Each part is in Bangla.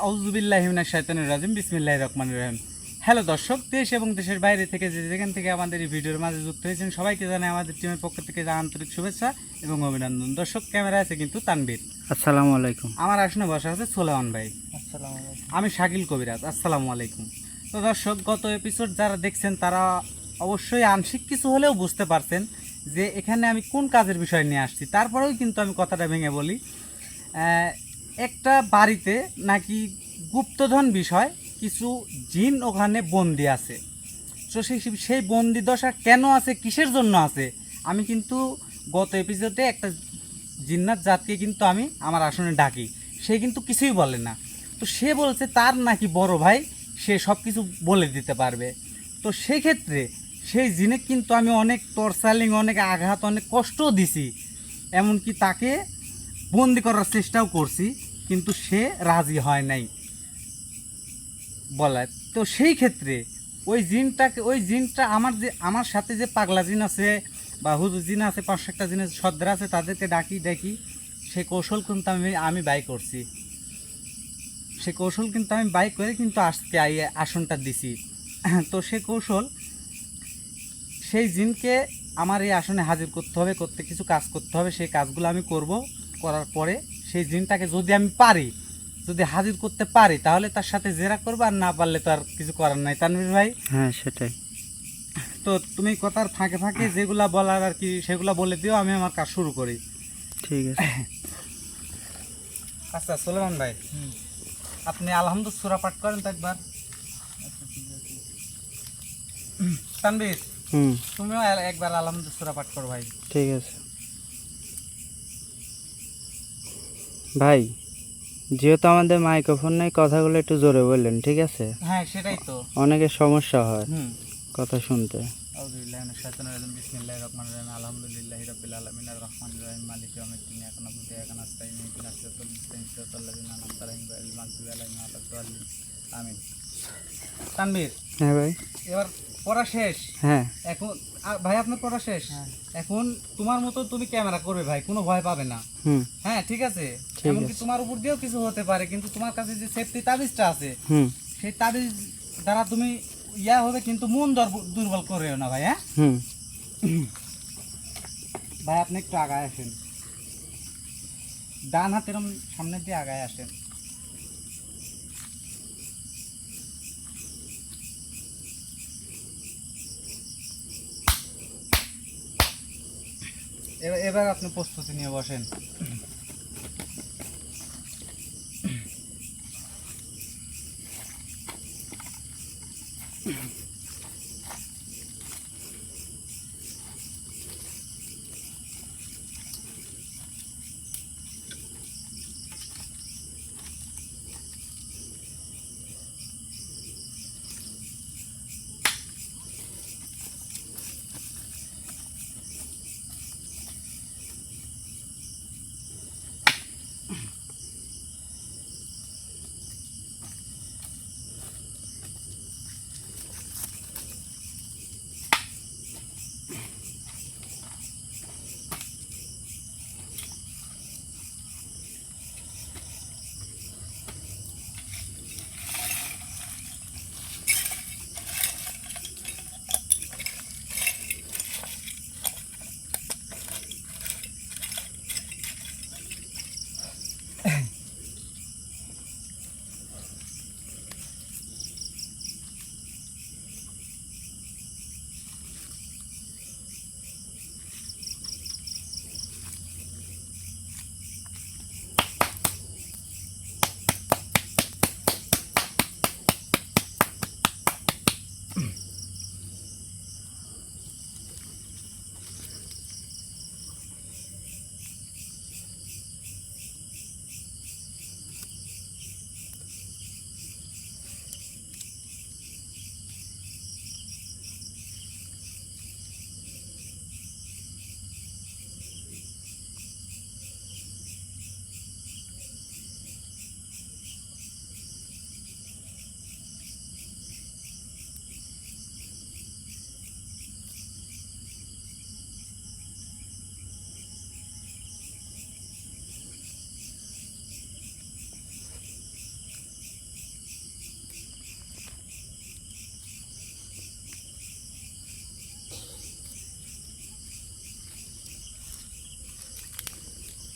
আউযুবিল্লাহি মিনাশ শাইতানির রাজিম বিসমিল্লাহির রহমানির রহিম। হ্যালো দর্শক, দেশ এবং দেশের বাইরে থেকে যেখান থেকে আমাদের এই ভিডিওর মাঝে যুক্ত হয়েছেন সবাইকে জানাই আমাদের টিমের পক্ষ থেকে আন্তরিক শুভেচ্ছা এবং অভিনন্দন। দর্শক, ক্যামেরা আছে কিন্তু তানবীর। আসসালামু আলাইকুম। আমার আসনে বসা আছে সোলামান ভাই। আমি শাকিল কবিরাজ। আসসালামু আলাইকুম। তো দর্শক, গত এপিসোড যারা দেখছেন তারা অবশ্যই আংশিক কিছু হলেও বুঝতে পারছেন যে এখানে আমি কোন কাজের বিষয় নিয়ে আসছি। তারপরেও কিন্তু আমি কথাটা ভেঙে বলি। একটা বাড়িতে নাকি গুপ্তধন বিষয় কিছু জিন ওখানে বন্দি আছে। তো সেই বন্দি দশা কেন আছে, কিসের জন্য আছে, আমি কিন্তু গত এপিসোডে একটা জিন্নাত জাতকে কিন্তু আমি আমার আসনে ডাকি, সে কিন্তু কিছুই বলে না। তো সে বলছে তার নাকি বড় ভাই সে সব কিছু বলে দিতে পারবে। তো সেই ক্ষেত্রে সেই জিনে কিন্তু আমি অনেক টর্চারিং, অনেক আঘাত, অনেক কষ্টও দিছি, এমনকি তাকে বন্দি করার চেষ্টাও করছি, কিন্তু সে রাজি হয় নাই বলায়। তো সেই ক্ষেত্রে ওই জিনটা আমার সাথে যে পাগলা জিন আছে বা হুজুর জিন আছে, 500টা জিনের সর্দার আছে, তাদেরকে ডাকি সেই কৌশল কিন্তু আমি বাই করছি। সে কৌশল কিন্তু আমি বাই করে কিন্তু আজকে আসনটা দিছি। তো সে কৌশল, সেই জিনকে আমার এই আসনে হাজির করতে হবে, করতে কিছু কাজ করতে হবে। সেই কাজগুলো আমি করব। করার পরে সেই জিনটাকে যদি আমি পারি, যদি হাজির করতে পারি, তাহলে তার সাথে জেরা করবো, আর না পারলে তো আর কিছু করার নাই। তানভীর ভাই, হ্যাঁ সেটাই। তো তুমি কথার ফাঁকে ফাঁকে যেগুলা বলার আর কি সেগুলা বলে দিও, আমি আমার কাজ শুরু করি। ঠিক আছে। আচ্ছা সোলেমান ভাই, আপনি আলহামদুল সূরা পাঠ করেন তো একবার। তানভীর, তুমিও একবার আলহামদুল সূরা পাঠ করো ভাই। ঠিক আছে ভাই, যেহেতু আমাদের মাইক্রোফোন নেই, কথাগুলো একটু জোরে বললেন, ঠিক আছে? হ্যাঁ সেটাই তো। অনেকের সমস্যা হয় হুম। কথা শুনতে। আউযুবিল্লাহি মিনাশ শাইতানির রাজিম বিসমিল্লাহির রহমানির রহিম আলহামদুলিল্লাহি রাব্বিল আলামিন আর রহমানির রহিম মালিকি ইয়াউমিদ্দিন ইয়্যাকা না'বুদু ওয়া ইয়্যাকা নাস্তাঈন ইহদিনাস সিরাতাল মুস্তাকিম সিরাতাল লাযিনা আন'আমতা আলাইহিম গায়রিল মাগদুবি আলাইহিম ওয়ালাদ-দাল্লিন আমিন। তানভীর, হ্যাঁ ভাই। এবার পড়া শেষ। হ্যাঁ এখন ভাই আপনার পড়া শেষ। এখন তোমার মতো তুমি ক্যামেরা করবে ভাই, কোনো ভয় পাবে না। হুম হ্যাঁ ঠিক আছে। ঠিক এমনকি আছে। তোমার উপর দিয়েও কিছু হতে পারে, কিন্তু তোমার কাছে যে সেফটি তাবিজটা আছে, হুম সেই তাবিজ দ্বারা তুমি হবে, কিন্তু মন দুর্বল করেও না ভাই। হ্যাঁ হুম ভাই, আপনি একটু আগায় আসেন, ডান হাতের সামনে দিয়ে আগায় আসেন। এবার আপনি প্রস্তুতি নিয়ে বসেন।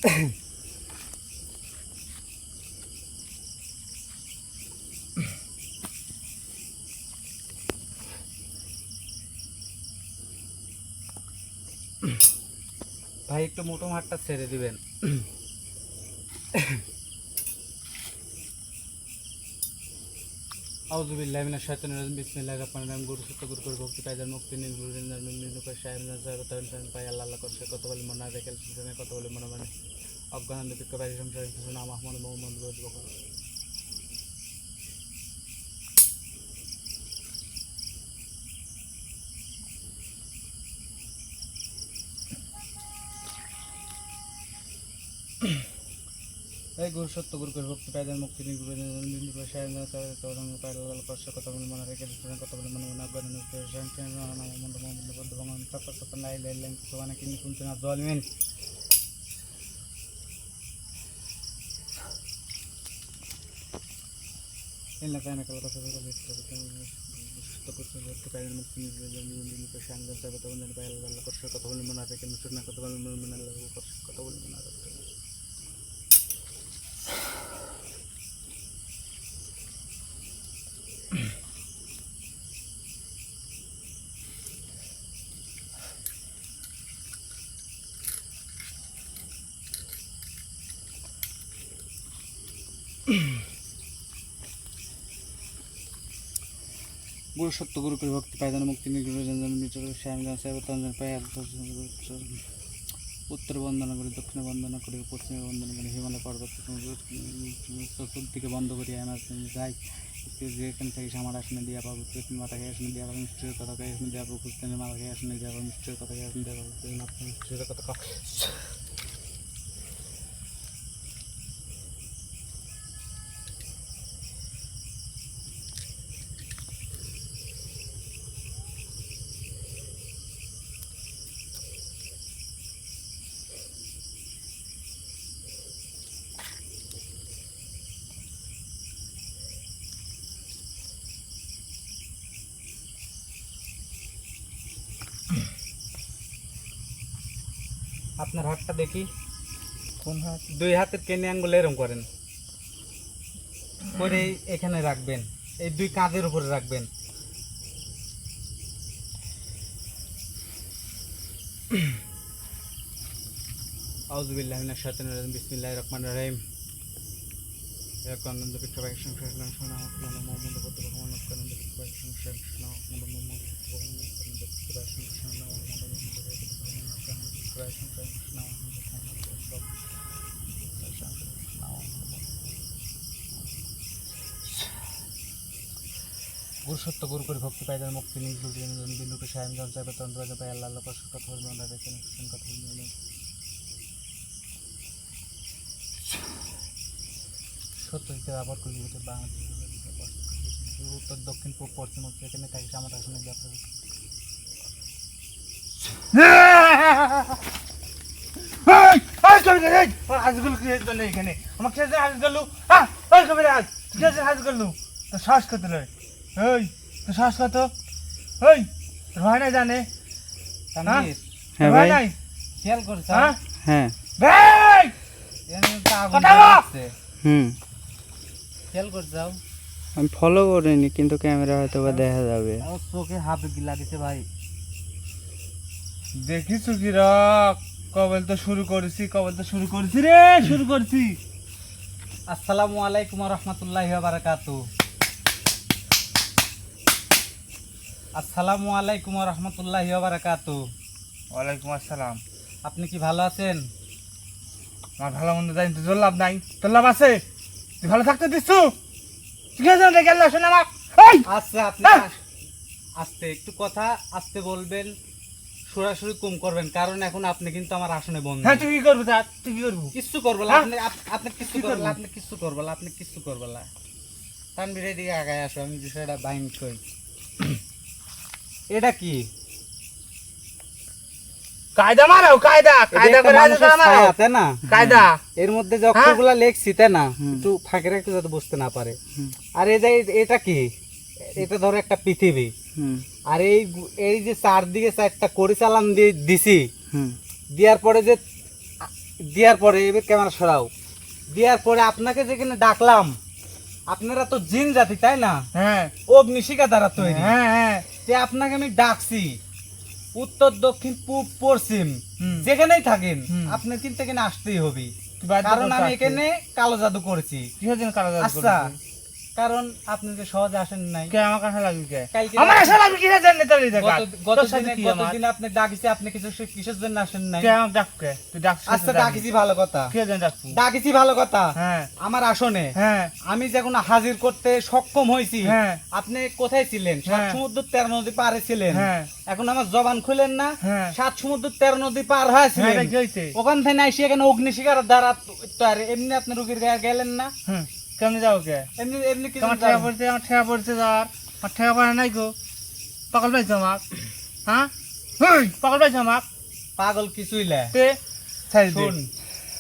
ভাই একটু মোটো মাঠটা ছেড়ে দিবেন। আউযু বিল্লাহি মিনাশ শাইতানির রাজিম বিসমিল্লাহির রহমানির রহিম। গুরু সত্য গুরু করে ভক্তি পাই যার মুক্তি নির্গুরু নির্গুরু সাহেব সাহেব পাই আল্লাহ আল্লাহ করছে কত বলে মনে রেখেল সুজনে কত বলে মনে মানে অজ্ঞান বিক্ষ পাই সংসার নাম আহমদ মোহাম্মদ বকর। এই গুরু সত্য গুরু করে ভক্তি পাই যার মুক্তি নির্গুরু নির্গুরু সাহেব পাই আল্লাহ আল্লাহ করছে কত বলে মনে রেখেল সুজনে কত বলে মনে মানে অজ্ঞান সংসার নাম আহমদ মোহাম্মদ বকর তারপর তারপর লাই লাই লাই সুবহানাকা কিন্নি কুনতু মিনাজ জালিমিন। إلا كان كالرسول صلى الله عليه وسلم تقص الوقت بعد الممكن من كشان ذا بتقول إن بعد الله كرش كتقول المنافق المسلم كتقول من الله كرش كتقول المنافق. গুরু সত্য গুরু করে ভক্তি পাই যেন মুক্তি নির্গুরু পাই উত্তর বন্দনা করি দক্ষিণে বন্দনা করি পশ্চিমে বন্দনা করি হিমালয় পর্বত চতুর্দিকে বন্ধ করি আমার যাই যেখানে থাকিস আমার আসনে দিয়া পাবো কৃষ্ণ মাতাকে আসনে দিয়া পাবো মিষ্টির কথাকে আসনে দিয়া পাবো কৃষ্ণের মাতাকে আসনে দিয়া পাবো মিষ্টির কথাকে আসনে দিয়া পাবো মিষ্টির কথা। আপনার হাতটা দেখি কোন হাত? দুই হাতের কেনে আঙ্গুল এরকম করেন করে এখানে রাখবেন, এই দুই কাঁধের উপরে রাখবেন। আউযু বিল্লাহি মিনাশ শাইতানির রাজিম বিসমিল্লাহির রহমানির রহিম। এক আনন্দ পিঠা পাই সংসার নাম শোনা আপনারা মোহাম্মদ বদ্দ ভগবান আনন্দ পিঠা পাই সংসার শোনা আপনারা মোহাম্মদ ভগবান আনন্দ পিঠা পাই সংসার শোনা আপনারা মোহাম্মদ ভগবান আনন্দ পিঠা পাই সংসার শোনা গুরু সত্য গুরু করে ভক্তি পাই যার মুক্তি নির্গুরু বিন্দুকে সায়ন জঞ্চায় বেতন রাজা পাই আল্লাহ আল্লাহ কষ্ট কথা বলবেন দেখেন কথা বলবেন সত্য দিতে আবার করি বাংলাদেশ উত্তর দক্ষিণ পূর্ব পশ্চিম এখানে থাকিস আমার আসনে যাত্রা আজগুলো এখানে আমাকে আজ গেল আজ আজ গেল তো শ্বাস করতে লয় ওই তো শ্বাস কত ওই ভয় নাই জানে ভয় নাই খেয়াল করছ? হ্যাঁ খেয়াল করে যাও। আমি ফলো করিনি কিন্তু ক্যামেরা হয়তো বা দেখা যাবে। চোখে হাত গিলা দিছে ভাই দেখিস কি রক কবল তো শুরু করেছি রে শুরু করছি। আসসালামু আলাইকুম ওয়া রাহমাতুল্লাহি ওয়া বারাকাতুহু। আসসালামু আলাইকুম ওয়া রাহমাতুল্লাহি ওয়া বারাকাতুহু। ওয়ালাইকুম আসসালাম। আপনি কি ভালো আছেন? আমার ভালো মন্দ জানি তো তোর লাভ নাই, তোর লাভ আছে? তুই ভালো থাকতে দিচ্ছু? ঠিক আছে রে গেল শোনা মা। আচ্ছা আপনি আস্তে একটু কথা আস্তে বলবেন, সরাসরি কম করবেন, কারণ এখন আপনি কিন্তু আমার আসনে বন্ধু। হ্যাঁ তুই কি করবি? তুই কি করবি? কিছু করবো না আপনি, আপনি কিছু করবেন, আপনি কিছু করবেন, আপনি কিছু করবেন না। তানবীরের দিকে আগায় আসো, আমি বিষয়টা বাইন্ড করি। এটা কি কায়দা মারাও, কায়দা কায়দা করে মারাও তাই না? কায়দা এর মধ্যে যে অক্ষরগুলা লেখছি তাই না, একটু ফাঁকে একটু যাতে বুঝতে না পারে। আর এই যে এটা কি, এটা ধরো একটা পৃথিবী, আর এই যে চারদিকে চারটা কড়ি চালান দিয়ে দিছি, দেওয়ার পরে যে দেওয়ার পরে এবার ক্যামেরা সরাও, দেওয়ার পরে আপনাকে যেখানে ডাকলাম, আপনারা তো জিন জাতি তাই না, হ্যাঁ অগ্নিশিখা দ্বারা তৈরি। হ্যাঁ হ্যাঁ যে আপনাকে আমি ডাকছি উত্তর দক্ষিণ পূব পশ্চিম হুম। যেখানেই থাকেন হুম। আপনার কিন্তু এখানে আসতেই হবে, বাধ্য কারণ করতে আমি আসতে। এখানে কালো জাদু করেছি। কিসের জন্য কারা জাদু আচ্ছা, করেছে? কারণ আপনি যে সহজে আসেন নাই। কে আমার কাছে লাগবে কে? কালকে আমার আসা লাগবে কিসের জন্য তোর এই জায়গা? তোর সাথে কি আমার? গতদিন আপনি ডাকিছি, আপনি কিসের জন্য আসেন নাই? কে আমাকে ডাকবে? তুই ডাকছিস তো আচ্ছা ডাকবি। ডাকিছি ভালো কথা, কে জানি ডাকবি? ডাকিছি ভালো কথা। হ্যাঁ আমার আসনে হ্যাঁ আমি যখন হাজির করতে সক্ষম হয়েছি, হ্যাঁ আপনি কোথায় ছিলেন? সাত হ্যাঁ। সমুদ্র 13 নদী পারে ছিলেন। হ্যাঁ এখন আমার জবান খুলেন না, হ্যাঁ। 7 সমুদ্র 13 নদী পার হয়েছিলেন, হ্যাঁ, কি হয়েছে? ওখান থেকে আইসি এখানে অগ্নিশিখার দ্বারা তো আর এমনি আপনি রুগীর গায়ে গেলেন না, হুম, কেমনে যাও কে? এমনি এমনি কিছু তোমার ঠেকা পড়ছে, আমার ঠেকা পড়ছে যার। আমার ঠেকা পড়ে নাই গো। পাগল পাইছো আমাক? হ্যাঁ? হুই, পাগল পাইছো আমাক? পাগল কিছুই লে। তে? ছাড়ি দে। শুন,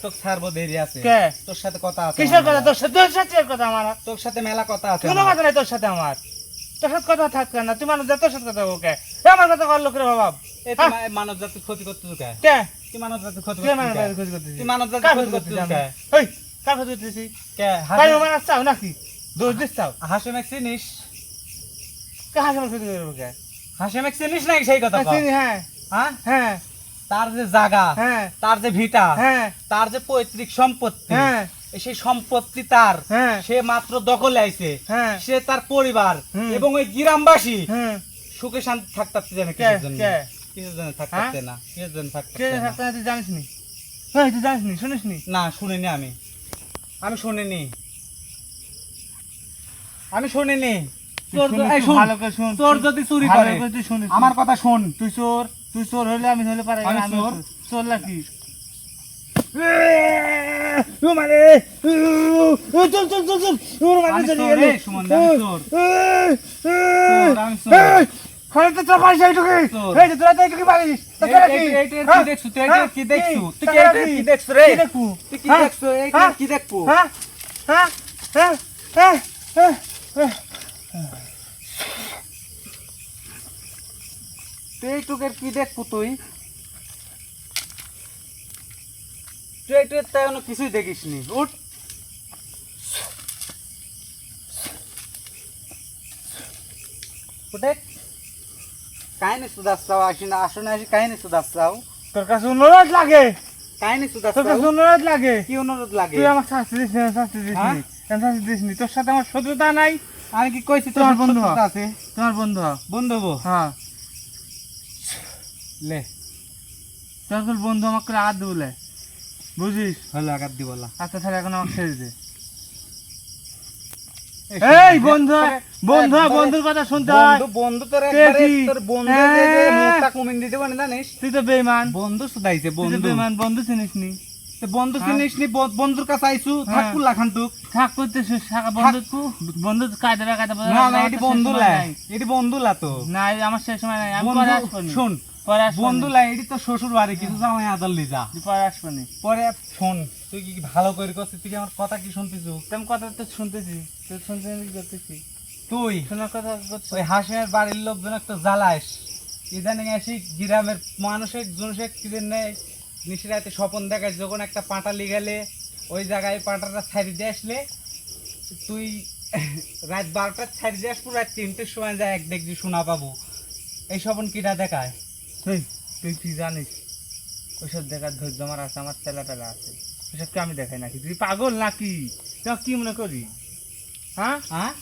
তোর ছাড়বো দেরি আছে, কে? তোর সাথে কথা আছে, কিসের আমার কথা মেলা। তোর সাথে? তোর সাথে এর কথা আমার। তোর সাথে মেলা কথা আছে কোনো আমার। কথা নাই তোর সাথে আমার। তোর সাথে কথা থাকবে না। তুই মানুষ যা, তোর সাথে কথা ওকে। আমার কথা কর লোকের বাবা। এই তুই মানব জাতির ক্ষতি করতেছ কে? কে? তুই মানব জাতির ক্ষতি কে করতেছ মানব কে? জাতির ক্ষতি করতেছিস? তুই মানব জাতির কার ক্ষতি ক্ষতি করতেছিস করতেছ আমি? কে? এই, কার ক্ষতি করতেছিস? কে? তাই আমার চাও নাকি? দোষ দিস চাও? হাসেমেক চিনিস? কে হাসি আমার ক্ষতি করবো কে? হাসেমেক চিনিস নাকি সেই কথা কও? চিনি, হ্যাঁ হ্যাঁ? হ্যাঁ তার যে জায়গা, হ্যাঁ তার যে ভিটা, হ্যাঁ তার যে পৈতৃক সম্পত্তি, হ্যাঁ সেই সম্পত্তি তার, হ্যাঁ সে মাত্র দখলে আইছে, হ্যাঁ সে তার পরিবার হুম। এবং ওই গ্রামবাসী হ্যাঁ সুখে শান্তি থাকতে জানে কে কিসের জন্য? কে কিসের জন্য থাকতে হ্যাঁ? না? কিসের জন্য থাকতে কে না? থাকতে না তুই জানিস নি? হ্যাঁ তুই জানিস নি, শুনিস নি? না শুনিনি আমি, আমি শুনিনি, আমি শুনিনি। তোর শুনিস, এই তুই শুন, ভালো করে শুন। তোর যদি চুরি ভালো করে, করে তুই শুনিস। আমার কথা শুন। তুই চোর হলে আমি হলে পারে আমি আমি চোর? চোর নাকি? মানে চল চল চল চল আমি চোর, এই সুমন দা, আমি চোর। চোর, আমি চোর। খরচ তো চল পারিস এইটুকু। চোর। এই যে তোরা তো এইটুকু পারিস। তো কেন কি? কি দেখছো? তুই হ্যাঁ? কি দেখছো? তুই তো কেন কি দেখছো রে? কি দেখবো? তুই কি হ্যাঁ? দেখছো? এই হ্যাঁ? কি দেখবো? হ্যাঁ হ্যাঁ হ্যাঁ হ্যাঁ হ্যাঁ হ্যাঁ তুই এইটুকের কি দেখবো তুই? তুই এইটুকের তাই অন্য কিছুই দেখিসনি। উঠ। উঠে। কাহিনী সুদাচ্ছাও আসি না, আসনে আসি কাহিনী সুদাচ্ছাও। তোর কাছে অনুরোধ লাগে, কাহিনী তোর কাছে সুদাচ্ছাও। অনুরোধ লাগে। কি অনুরোধ লাগে? তুই আমার শাস্তি দিস না, শাস্তি দিস হ্যাঁ? নি, শাস্তি দিস নি। তোর সাথে আমার শত্রুতা নাই। আমি কি কইছি তোর তোমার বন্ধু শত্রুতা হ। আছে? তোমার বন্ধু হ। বন্ধু গো। হ্যাঁ লে, তোর বন্ধু আমাকে করে আঘাত দিবলে, বুঝিস? হলো আঘাত দি বলা। আচ্ছা তাহলে এখন আমাকে ছেড়ে দে। এই এই বন্ধু, বন্ধু, বন্ধুর কথা শুনতে হয়। বন্ধু, বন্ধু তোর কে একবারে কি? তোর বন্ধু যে হ্যাঁ। মুখটা কমিয়ে দিতে পারে জানিস? তুই তো বেইমান, বন্ধু সুদাইছে তুই তো বন্ধু। বেইমান, বন্ধু চিনিস নি। তো বন্ধু হ্যাঁ। চিনিস নি, বন্ধুর কাছে আইছু, হ্যাঁ। থাকু লাখান্তুক। থাক করতে বন্ধু, বন্ধু কায়দা কায়দা না না, এটি বন্ধু লাই, এটি বন্ধু লা তো। না আমার শেষ সময় নাই, আমি বন্ধু, পরে আসবো নি। শোন, পরে আসবো বন্ধু নি। লাই, এটি তো শ্বশুর বাড়ি, কিছু জামাই আদর লি যা। তুই পরে আসবো নি। পরে শোন, তুই কি ভালো করে করছিস? তুই কি আমার কথা কি শুনতিছু? তেমন কথা তো শুনতেছি, তুই শুনতে কি করতেছি? তুই শোনার কথা করছিস। ওই হাসিমের বাড়ির লোকজন একটা জ্বালাস, ইদানিং আসি গ্রামের মানুষের জনসে কিদের নেই নিশিরাতে স্বপন দেখায়, যখন একটা পাঁটালি গেলে ওই জায়গায় পাঁটাটা ছাড়ি দিয়ে আসলে তুই রাত 12টার ছাড়ি দিয়ে আসবো, রাত 3টের সময় যায় এক দেখবি শোনা পাবো। এই স্বপন কিটা দেখায়? তুই তুই কি জানিস ওইসব দেখার ধৈর্য আমার আছে, আমার তেলা পেলা আছে, ওইসব কি আমি দেখাই নাকি? তুই পাগল নাকি? তুই কি মনে করি? হ্যাঁ, হ্যাঁ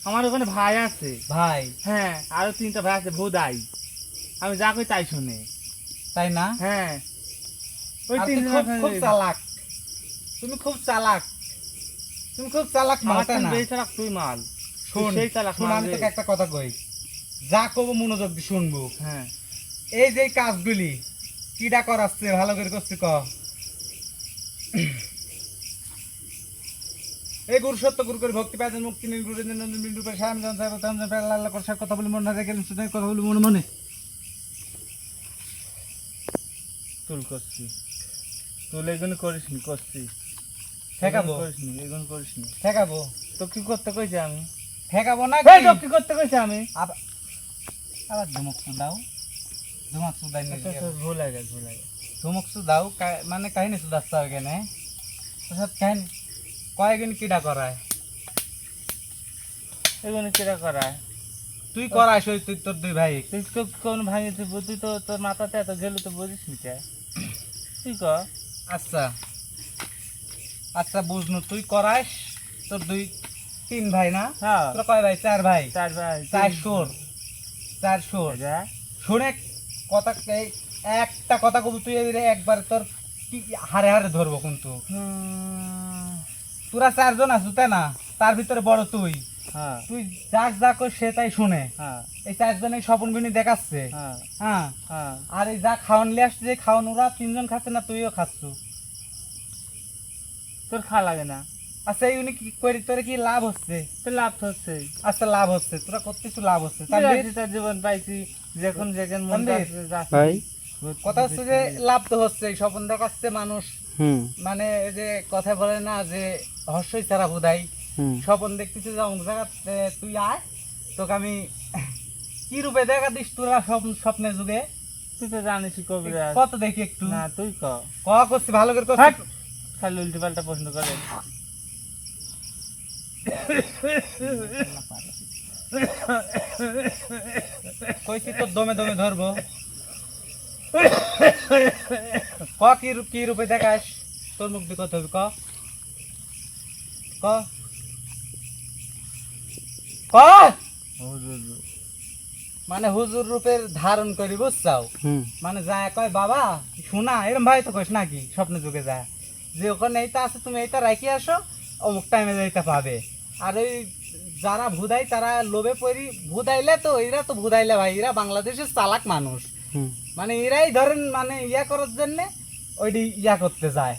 আমার ওখানে ভাই আছে। ভাই, হ্যাঁ, আরো 3টা ভাই আছে ভোদাই, আমি যা কই তাই শুনে। তাই না? হ্যাঁ, ওই আর তুই 3 খুব চালাক, তুমি খুব চালাক, তুমি খুব চালাক মালটা না। বেচারা তুই মাল। শোন, সেই চালাক শোন, মাল আমি রে। তোকে একটা কথা কই, যা কব মনোযোগ দিয়ে শুনবো। হ্যাঁ, এই যে কাজগুলি কিডা করাচ্ছে, ভালো করে করছে ক। এই গুরু সত্য গুরু করে ভক্তি পাইছেন, মুক্তি নিল গুরু রূপে স্বামী জন সাহেব তাম জন পেলা আল্লাহ করে কথা বলি মনে না গেলেন, শুধু কথা বলি মনে মনে। তুল করছি, তুল এগুলো করিস নি, করছি। ঠেকাবো, করিস নি, এগুলো করিস নি। ঠেকাবো, তো কি করতে কইছি আমি? ঠেকাবো না এই তো কি করতে কইছি আমি? আবার ধমক তো দাও, ধমক তো দাই না। ভুল হয়ে গেছে, ভুল হয়ে গেছে। ধমক দাও মানে কাহিনী শুধাচ্ছ এখানে ওসব কাহিনী কয়েকদিন কিডা করায় এগুলো কিরা করায় তুই করাইস ওই তুই তোর দুই ভাই তুই তো কোন ভাঙে তুই তো তোর মাথাতে এত গেলে তো বুঝিস নি কে তুই ক আচ্ছা আচ্ছা বুঝনু তুই করাইস তোর দুই তিন ভাই না হ্যাঁ তোর কয় ভাই চার ভাই চার ভাই চার সুর চার সুর যা শুনে কথা একটা কথা কবু তুই একবার তোর কি হারে হারে ধরবো কিন্তু তোরা চারজন আছো তাই না তার ভিতরে বড় তুই হ্যাঁ তুই যাক যা কর সে তাই শুনে হ্যাঁ এই চারজন এই স্বপন বিনি দেখাচ্ছে হ্যাঁ হ্যাঁ হ্যাঁ আর এই যা খাওয়ান নিয়ে আসছে যে খাওয়ান ওরা তিনজন খাচ্ছে না তুইও খাচ্ছ তোর খাওয়া লাগে না আচ্ছা এই উনি কি করি তোর কি লাভ হচ্ছে তোর লাভ তো হচ্ছেই আচ্ছা লাভ হচ্ছে তোরা কত কিছু লাভ হচ্ছে বিরাশি তার জীবন পাইছি যখন যেখানে মন তানভীর, চাচ্ছে যাচ্ছি। ভাই কথা হচ্ছে যে লাভ তো হচ্ছে স্বপন দেখাচ্ছে মানুষ হুম মানে এই যে কথা বলে না যে হর্ষই ছাড়া বোধাই হুম স্বপন দেখতেছে যে অমুক জায়গাতে তুই আয় তোকে আমি কি রূপে দেখা দিস তোরা স্বপ্নের যুগে তুই তো জানিস কবিরাজ কত দেখি একটু না তুই ক করছি ভালো করে হাট। করছি খালি উল্টি পাল্টা প্রশ্ন করে কইছি তোর দমে দমে ধরবো কি রূপে দেখাস তোর মুখ দিয়ে কত হবে ক ক ক মানে হুজুর রূপের ধারণ করি বুঝছাও হুম মানে যায় কয় বাবা শোনা এরম ভাই তো কইস নাকি স্বপ্ন যুগে যায় যে ওখানে এইটা আছে তুমি এইটা রাখি আসো অমুক টাইমে এইটা পাবে আর ওই যারা ভুদাই তারা লোভে পড়ি ভুদাইলে তো এরা তো ভুদাইলে ভাই এরা বাংলাদেশের চালাক মানুষ হুম মানে এরাই ধরেন মানে ইয়া করার জন্যে ওইটি ইয়া করতে যায়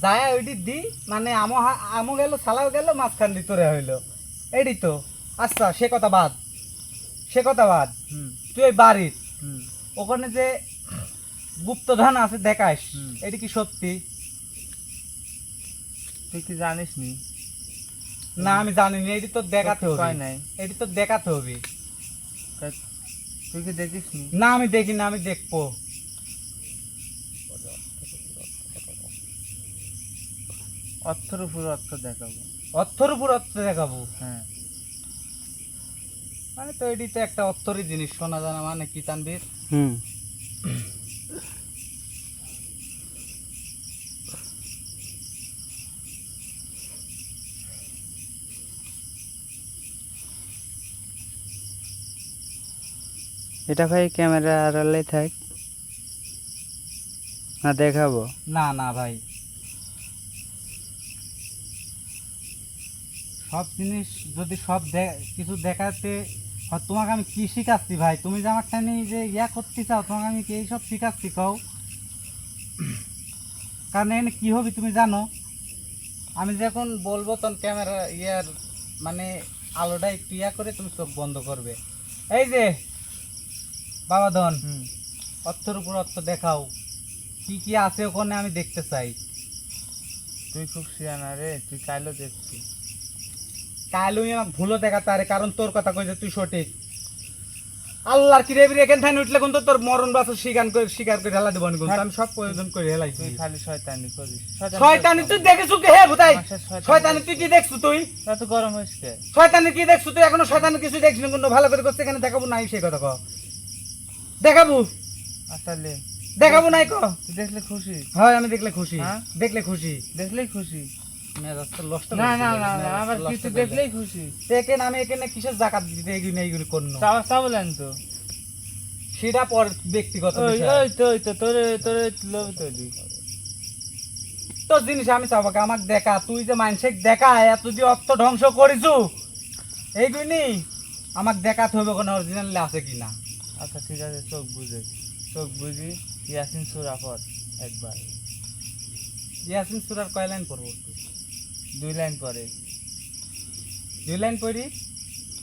যায় ওইটি দি মানে আমও গেল সালাও গেল মাঝখান ভিতরে হইলো এইটি তো আচ্ছা সে কথা বাদ হুম তুই ওই বাড়ির হুম ওখানে যে গুপ্তধন আছে দেখাস হুম। এটি কি সত্যি তুই কি জানিস নি না আমি জানি না এটি তো দেখাতে তোর হবে কয় নাই এটি তো দেখাতে হবে তা তুই কি দেখিস নি না আমি দেখি না আমি দেখবো অর্থের উপর অর্থ দেখাবো অর্থর উপর অর্থ দেখাবো হ্যাঁ মানে তো এটি তো একটা অর্থরই জিনিস শোনা জানা মানে কি তানবীর হুম এটা ভাই ক্যামেরা আড়ালে থাক না দেখাবো না না ভাই সব জিনিস যদি কিছু দেখাতে তোমাকে আমি কি শিখাচ্ছি ভাই তুমি যে আমারটা নিয়ে যে ইয়া করতে চাও তোমাকে আমি কি এইসব শিখাচ্ছি কও কারণ এখানে কি হবে তুমি জানো আমি যখন বলবো তখন ক্যামেরা ইয়ার মানে আলোটা একটু ইয়া করে তুমি চোখ বন্ধ করবে এই যে বাবা ধন হুম অর্থের উপর অর্থ দেখাও কি কি আছে ওখানে আমি দেখতে চাই তুই খুব শিয়ানা রে তুই কাইলো দেখছি কালুই আমাকে ভুলো দেখাতে আরে কারণ তোর কথা কইছে তুই সঠিক আল্লাহর কি রেবি এখান থেকে উঠলে কিন্তু তোর মরণ বাসা স্বীকার করে হেলা দেবো কিন্তু আমি সব প্রয়োজন করে হেলাইছি তুই খালি শয়তানি করিস শয়তানি তুই দেখেছু কে হে ভুতাই মাসের শয়তানি তুই কি দেখছু তুই এত গরম হইস কে শয়তানি কি দেখছু তুই এখনো শয়তানি কিছু দেখছিস কিন্তু ভালো করে করতে এখানে দেখাবো নাই সেই কথা কও দেখাবো আসলে দেখাবো নাই ক তুই দেখলে খুশি হয় আমি দেখলে খুশি হ্যাঁ? দেখলে খুশি দেখলেই খুশি মেজাজ তো লষ্ট না করে না দিলে, না না, মেজাজ তো আবার লষ্ট কিছু করে দেখলেই খুশি দিলে। এখানে আমি এখানে কিসের জাকাত দিতে এইগুলো করনো চাবলেন তো সেটা পর ব্যক্তিগত ওই বিষয়। ওই তো ওই তো তোর তোর লোভ তৈরি তোর জিনিস আমি চাবো আমাকে দেখা তুই যে মানসিক দেখা এত যে অর্থ ধ্বংস করিছু এইগুলি আমাকে দেখাতে হবে কোনো অরিজিনাল আছে কিনা আচ্ছা ঠিক আছে চোখ বুঝি ইয়াসিন সুরা পর একবার ইয়াসিন সূরার কয় লাইন পড়বো 2 লাইন পরে 2 লাইন পড়ি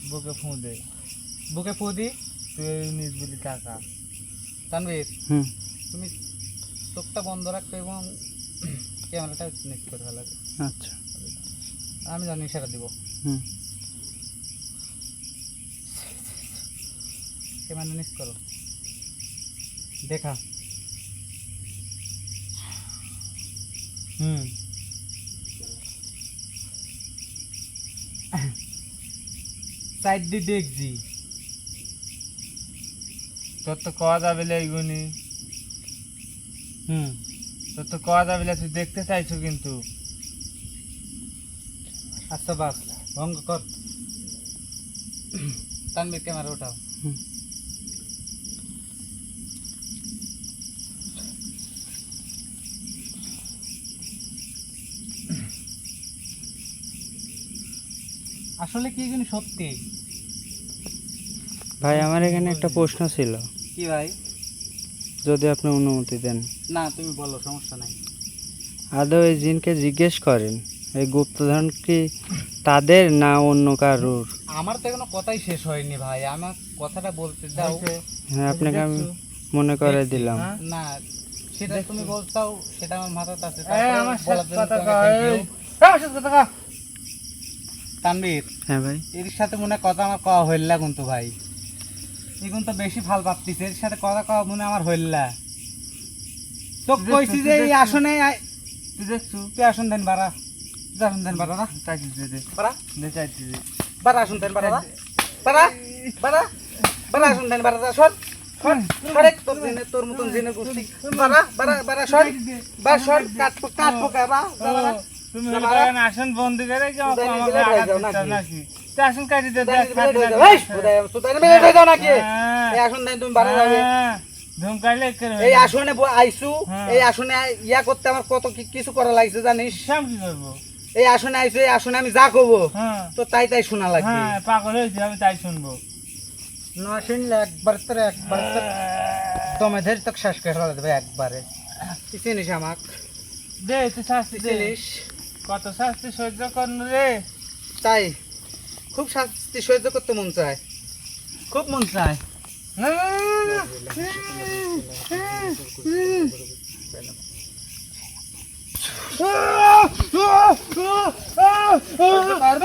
বুকে ফুঁ দে বুকে ফু দি তুই নিজ বলি টাকা তানভীর হুম তুমি চোখটা বন্ধ রাখবে এবং ক্যামেরাটা নেক্সট করে ফেলাবে আচ্ছা আমি জানি সেটা দিব হুম ক্যামেরা নেক্সট করো দেখা হুম সাইড দিয়ে দেখছি। তোর তো কওয়া যাবে না এইগুনি, হুম তোর তো কওয়া যাবে না, তুই দেখতে চাইছো কিন্তু। আচ্ছা বাস ভঙ্গ কর, তানবীর ক্যামেরা ওঠাও। আসলে কি এগুলো সত্যি? ভাই আমার এখানে একটা প্রশ্ন ছিল, কি ভাই? যদি আপনি অনুমতি দেন। না তুমি বলো, সমস্যা নাই। আদৌ এই জিনকে জিজ্ঞেস করেন এই গুপ্তধন কি তাদের না অন্য কারোর? আমার তো এখনো কথাই শেষ হয়নি ভাই, আমার কথাটা বলতে দাও। হ্যাঁ, আপনাকে আমি মনে করে দিলাম। হ্যাঁ? না সেটা তুমি বলতাও, সেটা আমার মাথাতে আছে। আমার বলার সাথে জন্য কথা তোমাকে কও, thank you। আমার সাথে কথা কও। তানবীর, হ্যাঁ ভাই, এর সাথে মনে হয় কথা আমার কওয়া হইলা কিন্তু ভাই, এখন তো বেশি ফাল পাচ্ছিস, এর সাথে কথা কওয়া মনে হয় আমার হইলা। তো কইছি যে এই আসনে তুই দেখছু? তুই আসন দেন বাড়া, তুই আসন দেন বাড়া, চাইছি দে দে বাড়া দে চাইছি দে। বাড়া আসন দেন বাড়া, বাড়া বাড়া বাড়া আসন দেন বাড়া, সর সর সরেক, তোর জিনে তোর মতন জিনে গোষ্ঠী, বাড়া বাড়া বাড়া সর, বা সর, কাটবো কাটবো কাবা বাড়া। তুমি যা মনে বাড়া। করেন আসন বন্দি করে কি আমাকে সুদানি আমাকে বিলেট হয়ে আঘাত যাও দিচ্ছ নাকি? নাকি? তুই আসন কাটি দে, দেখ সুদানি কাটি বিলেট দে। হয়ে যাও, এই সুদানি বিলেট হয়ে যাও নাকি? হ্যাঁ। এই আসন দেন, তুমি বাড়া যাবে। হ্যাঁ, ধমকাইলে একের হয়ে এই যাবে। আসনে আইসু, হ্যাঁ। এই আসনে ইয়া করতে আমার কত কিছু করা লাগছে জানিস? শ্যাম কি করবো? এই আসনে আইসু, এই আসনে আমি যা কব হ্যাঁ তো তাই তাই শোনা লাগবে। হ্যাঁ, পাগল হয়েছে, আমি তাই শুনবো। না শুনলে একবার দমে ধরে তোকে শেষ করে ফেলে দেবে একবারে। কি চিনিস আমাক? দে তুই শাস্তি কি দে। চিনিস? কত শাস্তি সহ্য করন রে। তাই খুব শাস্তি সহ্য করতে মন চায়, খুব মন চায়। সহ্য কর,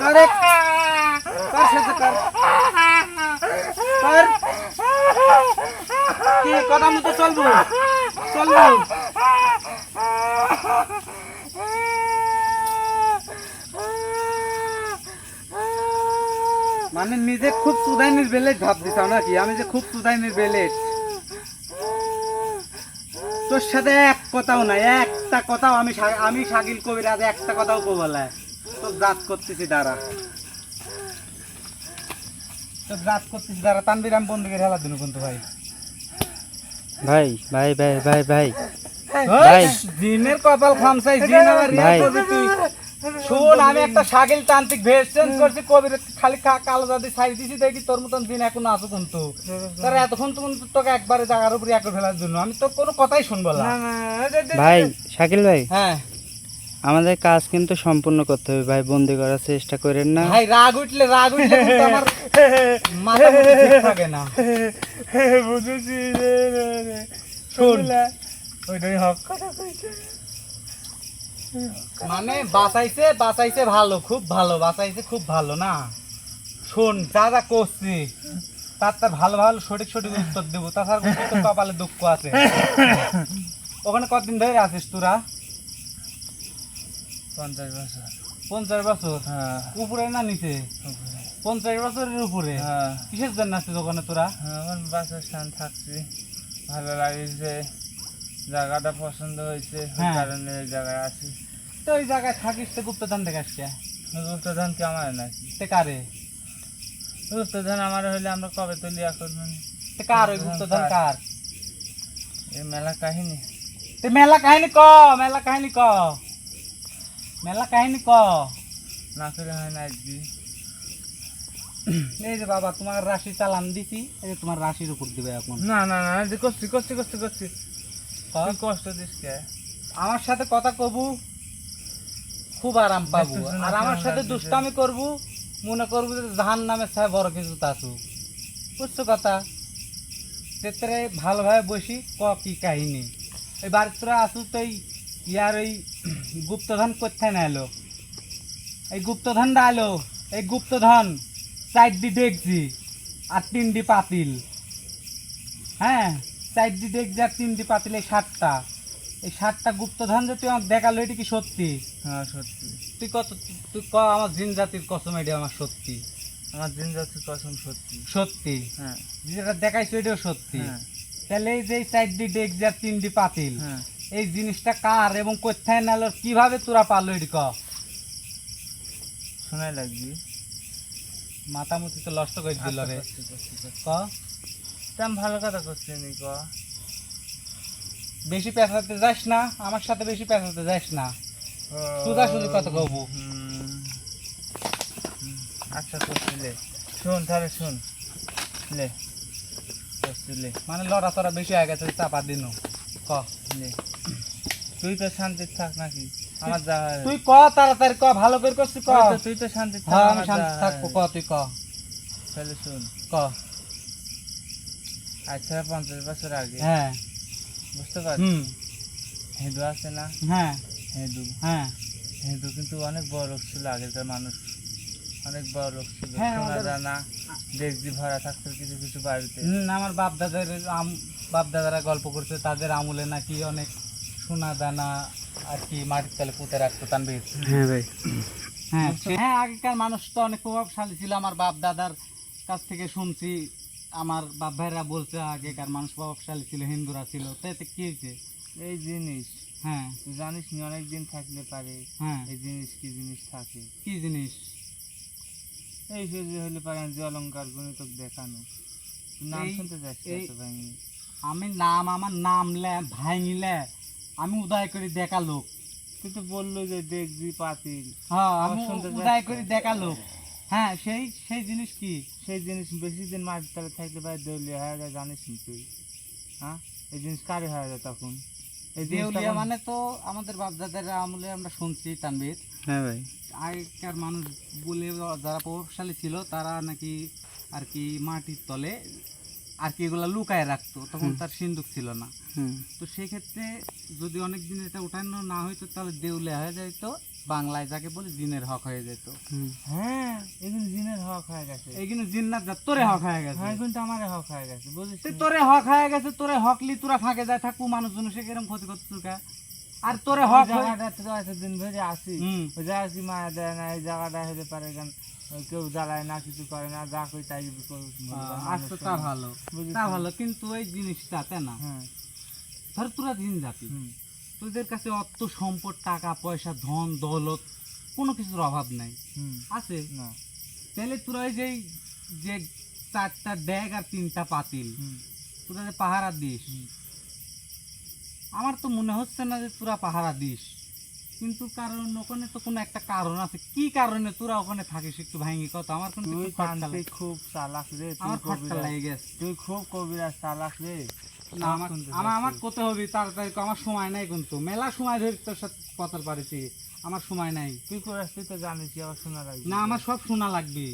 করে, কর সহ্য কর, কর। কি কথা মতো চলবো, চলবো। মানে নিজে খুব সুদাইনির বেলেট ভাব দিছাও নাকি? আমি যে খুব সুদাইনির বেলেট, তোর সাথে এক কথাও নাই, একটা কথাও আমি শাকিল কবিরাজ একটা কথাও কবলায় তোর জাত করতেছি দাঁড়া, তোর জাত করতেছি দাঁড়া। তানবীর আমি বন্ধুকে হেলা দিন কিন্তু ভাই, ভাই ভাই ভাই ভাই ভাই ভাই। জিনের কপাল খামসাই, জিন আবার রিয়া ভাই। করবি তুই। শোন, আমি একটা শাকিল তান্ত্রিক ভেস চেঞ্জ করছি, কবির খালি কালো জাতি ছাই দিছি, দেখি তোর মতন জিন এখন আছো কিন্তু। তার এতক্ষণ তো কিন্তু তোকে একবারে জায়গার উপরে এক ফেলার জন্য আমি তোর কোনো কথাই শুনবো না। ভাই শাকিল ভাই, হ্যাঁ আমাদের কাজ কিন্তু সম্পূর্ণ করতে হবে ভাই, বন্দি করার চেষ্টা করেন না। ভাই, রাগ উঠলে কিন্তু আমার মাথা মুন্ডু ঠিক থাকে না। বুঝেছি শোন, ওইটাই হক কথা কইছে। মানে বাঁচাইছে বাঁচাইছে ভালো, খুব ভালো বাঁচাইছে, খুব ভালো না। শোন, যা যা করছি তার ভালো ভালো সঠিক সঠিক উত্তর দেবো, তাছাড়া কিন্তু তোর কপালে দুঃখ আছে। ওখানে কতদিন ধরে আছিস তোরা? 50 বছর। 50 বছর? হ্যাঁ উপরে না নিচে? 50 বছরের উপরে? হ্যাঁ, কিসের জন্য আছিস ওখানে তোরা? আমার বাসার স্থান থাকছি, ভালো লাগছে, জায়গাটা পছন্দ হয়েছে, ওই হ্যাঁ। কারণে এই জায়গায় আছি। তো ওই জায়গায় থাকিস তো গুপ্তধন দেখে আসছে, গুপ্তধন কি আমার নাকি? তে কারে? গুপ্তধন আমার হইলে আমরা কবে তুলি এখন? তে কার ওই গুপ্তধন কার? এই মেলা কাহিনী। তে মেলা কাহিনী ক, মেলা কাহিনী ক, মেলা কাহিনী ক। না করে হয় না আজকে। এই যে বাবা, তোমার রাশি চালান দিছি, এই যে তোমার রাশির উপর দিবে এখন। না না না, যে করছি করছি করছি করছি, হ্যাঁ? তুই কষ্ট দিস কে? আমার সাথে কথা কবু, খুব আরাম পাবো, দেখতেছো না আর আমার কেমন সাথে লাগতেছে? দুষ্টামি করবো, মনে করবো যে জাহান নামে ছায় বড় কিছু তাছু। বুঝছো কথা? তেতরে ভালোভাবে বসি, ক কি কাহিনী। এই বাড়ির তোরা আসু তো ইয়ার ওই গুপ্তধন কোথায় না এলো? এই গুপ্তধনটা এলো, এই গুপ্তধন 4 ডি দেখছি আর 3 ডি পাতিল। হ্যাঁ, চারটি ডেক যা 3টি পাতিল, এই 7টা, এই 7টা গুপ্তধন যে তুই আমাকে দেখালো, এটা কি সত্যি? হ্যাঁ সত্যি, তুই তুই ক আমার জিন জাতির কসম, এটা আমার সত্যি, আমার দিন যাচ্ছে কসম সত্যি। সত্যি হ্যাঁ যেটা দেখাইছো এটাও সত্যি। হ্যাঁ তাহলে এই যে 4টি ডেক যা 3টি পাতিল, হ্যাঁ, এই জিনিসটা কার এবং কোথায় নালো, কিভাবে তোরা পারলো, এটি ক। শোনাই লাগবি। মাথামুতি তো নষ্ট করে দিল রে, ক। তেমন ভালো কথা করছি নি ক। বেশি পেঁচাতে যাস না, আমার সাথে বেশি পেঁচাতে যাস না, সোজাসুজি কথা কব। আচ্ছা করছি লে, শোন তাহলে শোন লে, করছি লে মানে লড়াচড়া বেশি হয়ে গেছে, চাপা দিন, ক। লে। তুই তো শান্তি থাক নাকি, আমার যা হয়। তুই ক তাড়াতাড়ি ক, ভালো করে করছিস ক। তুই তো শান্তি থাক, হ্যাঁ আমি আমার শান্তি যা থাকবো, ক হয়। তুই ক, তাহলে শোন, ক। আচ্ছা 50 বছর আগে, হ্যাঁ, বুঝতে পারছিস, হুম, হিন্দু আছে না, হ্যাঁ, হিন্দু, হ্যাঁ, হিন্দু কিন্তু অনেক বড় লোক ছিল, আগেকার মানুষ অনেক বড় লোক ছিল, হ্যাঁ, সোনা আমাদের- দানা দেখছি ভরা থাকতো কিছু কিছু বাড়িতে। আমার বাপ দাদারা গল্প করছে, তাদের আমলে নাকি অনেক সোনা দানা আর কি মাটির তলে পুঁতে রাখতো, তানভীর। হ্যাঁ ভাই। হ্যাঁ হ্যাঁ, আগেকার মানুষ তো অনেক প্রভাবশালী ছিল, আমার বাপ দাদার কাছ থেকে শুনছি, আমার বাপ ভাইরা বলছে আগেকার মানুষ প্রভাবশালী ছিল, হিন্দুরা ছিল, তো এতে কি হয়েছে? এই জিনিস হ্যাঁ তুই জানিস নি, অনেক দিন থাকলে পারে। হ্যাঁ, এই জিনিস কি জিনিস থাকে, কি জিনিস? এই সে যে হলে পারে যে অলঙ্কার গণিতক দেখানো। তুই নাম এই- শুনতে যাস এই- তো ভাই? আমি আমার নাম লে ভাঙিলে আমি উদয় করে দেখা লোক। তুই তো বললো যে দেখবি পাতিল, হ্যাঁ আমার আমি শুনতে উদয় যাচ্ছে। করে দেখা লোক। হ্যাঁ সেই সেই জিনিস কি? সেই জিনিস বেশি দিন মাটির তলে থাকলে ভাই দেউলিয়া হয়ে যায়, জানিস নি তুই? হ্যাঁ, এই জিনিস কারে হয়ে যায় তখন? এই জিনিসটা দেউলিয়া কোন- মানে তো আমাদের বাপ দাদার আমলে আমরা শুনছি, তানভীর, হ্যাঁ ভাই। আগেকার মানুষ বলে যারা প্রভাবশালী ছিল তারা নাকি আর কি মাটির তলে আর কি এগুলা লুকায় রাখতো, তখন তার সিন্দুক ছিল না। হুম। তো সেক্ষেত্রে যদি অনেক দিন এটা উঠানো না হইতো তাহলে দেউলিয়া হয়ে যেত, বাংলায় যাকে বলে জিনের হক হয়ে যেত। হুম। হ্যাঁ, এগুলো জিনের হক হয়ে গেছে। এইখানে জিন্নাত যা তোরে হক হয়ে গেছে, হ্যাঁ, কিন্তু আমার হক হয়ে গেছে, বুঝিস তে নি? তোরে হক হয়ে গেছে, তোরে হকলি তোরা ফাঁকে যায় থাকবো, মানুষজন সে কিরম ক্ষতি করতে কা, আর তোরে হক ওই জায়গাটা তো এতদিন ধরে আসি, হুম। ওই জায়গা কি মায়া দেয় না, এই জায়গাটা হতে পারে কেন, কেউ জ্বালায় না, কিছু করে না, যা করি তাই আসতো তা ভালো, বুঝিস তা নি? ভালো, কিন্তু এই জিনিসটা তাই না, হ্যাঁ, ধর তোরা জিন জাতি, হুম, তোদের কাছে অর্থ সম্পদ, টাকা পয়সা, ধন দৌলত কোনো কিছুর অভাব নাই, হুম, আছে? না, তাহলে তোরা ওই যে 4টা ড্যাগ আর 3টা পাতিল হুম, তোরা যে পাহারা দিস, হুম। আমার তো মনে হচ্ছে না যে তোরা পাহারা দিস, কিন্তু কারণ ওখানে তো কোনো একটা কারণ আছে, কি কারণে তোরা ওখানে থাকিস একটু ভাঙি কথা, আমার কিন্তু তুই একটু খটকা তান্ত্রিক খুব চালাক রে, তুই আমার খটকা কবিরাজ, লেগে গেছে। তুই খুব কবিরাজ চালাক রে। না আমার আমার করতে হবে তাড়াতাড়ি, আমার সময় নাই, কিন্তু মেলা সময় ধরে তোর সাথে কথা পারিছি, আমার সময় নাই। তুই করিস, তুই তো জানিস, আবার শোনা লাগবে না আমার সব শোনা লাগবে,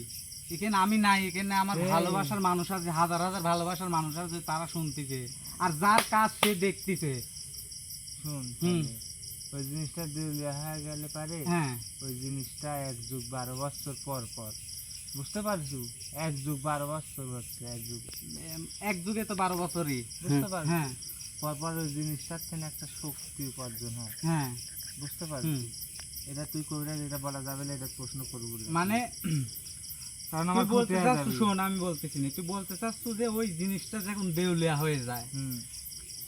এখানে আমি নাই, এখানে আমার এই। ভালোবাসার মানুষ আছে, হাজার হাজার ভালোবাসার মানুষ আছে, তারা শুনতেছে, আর যার কাজ সে দেখতেছে। শুন, হুম। তাহলে ওই জিনিসটা দেউলিয়া হয়ে গেলে পারে, হ্যাঁ ওই জিনিসটা 1 যুগ 12 বছর পর পর, বুঝতে পারছু? 1 যুগ 12 বছর হচ্ছে, 1 যুগ, এক যুগে তো 12 বছরই। বুঝতে পারছু? হ্যাঁ পর পর ওই জিনিসটার থেকে একটা শক্তি উপার্জন হয়, হ্যাঁ, বুঝতে পারছু? হুম। এটা তুই কবিরাজ, এটা বলা যাবে না, এটা প্রশ্ন করবো না। মানে কারণ তুই আমার বলতে ক্ষতি হয়ে চাচ্ছ, যাবে। শোন আমি বলতেছি না, তুই বলতে চাচ্ছ যে ওই জিনিসটা যখন দেউলিয়া হয়ে যায়, হুম,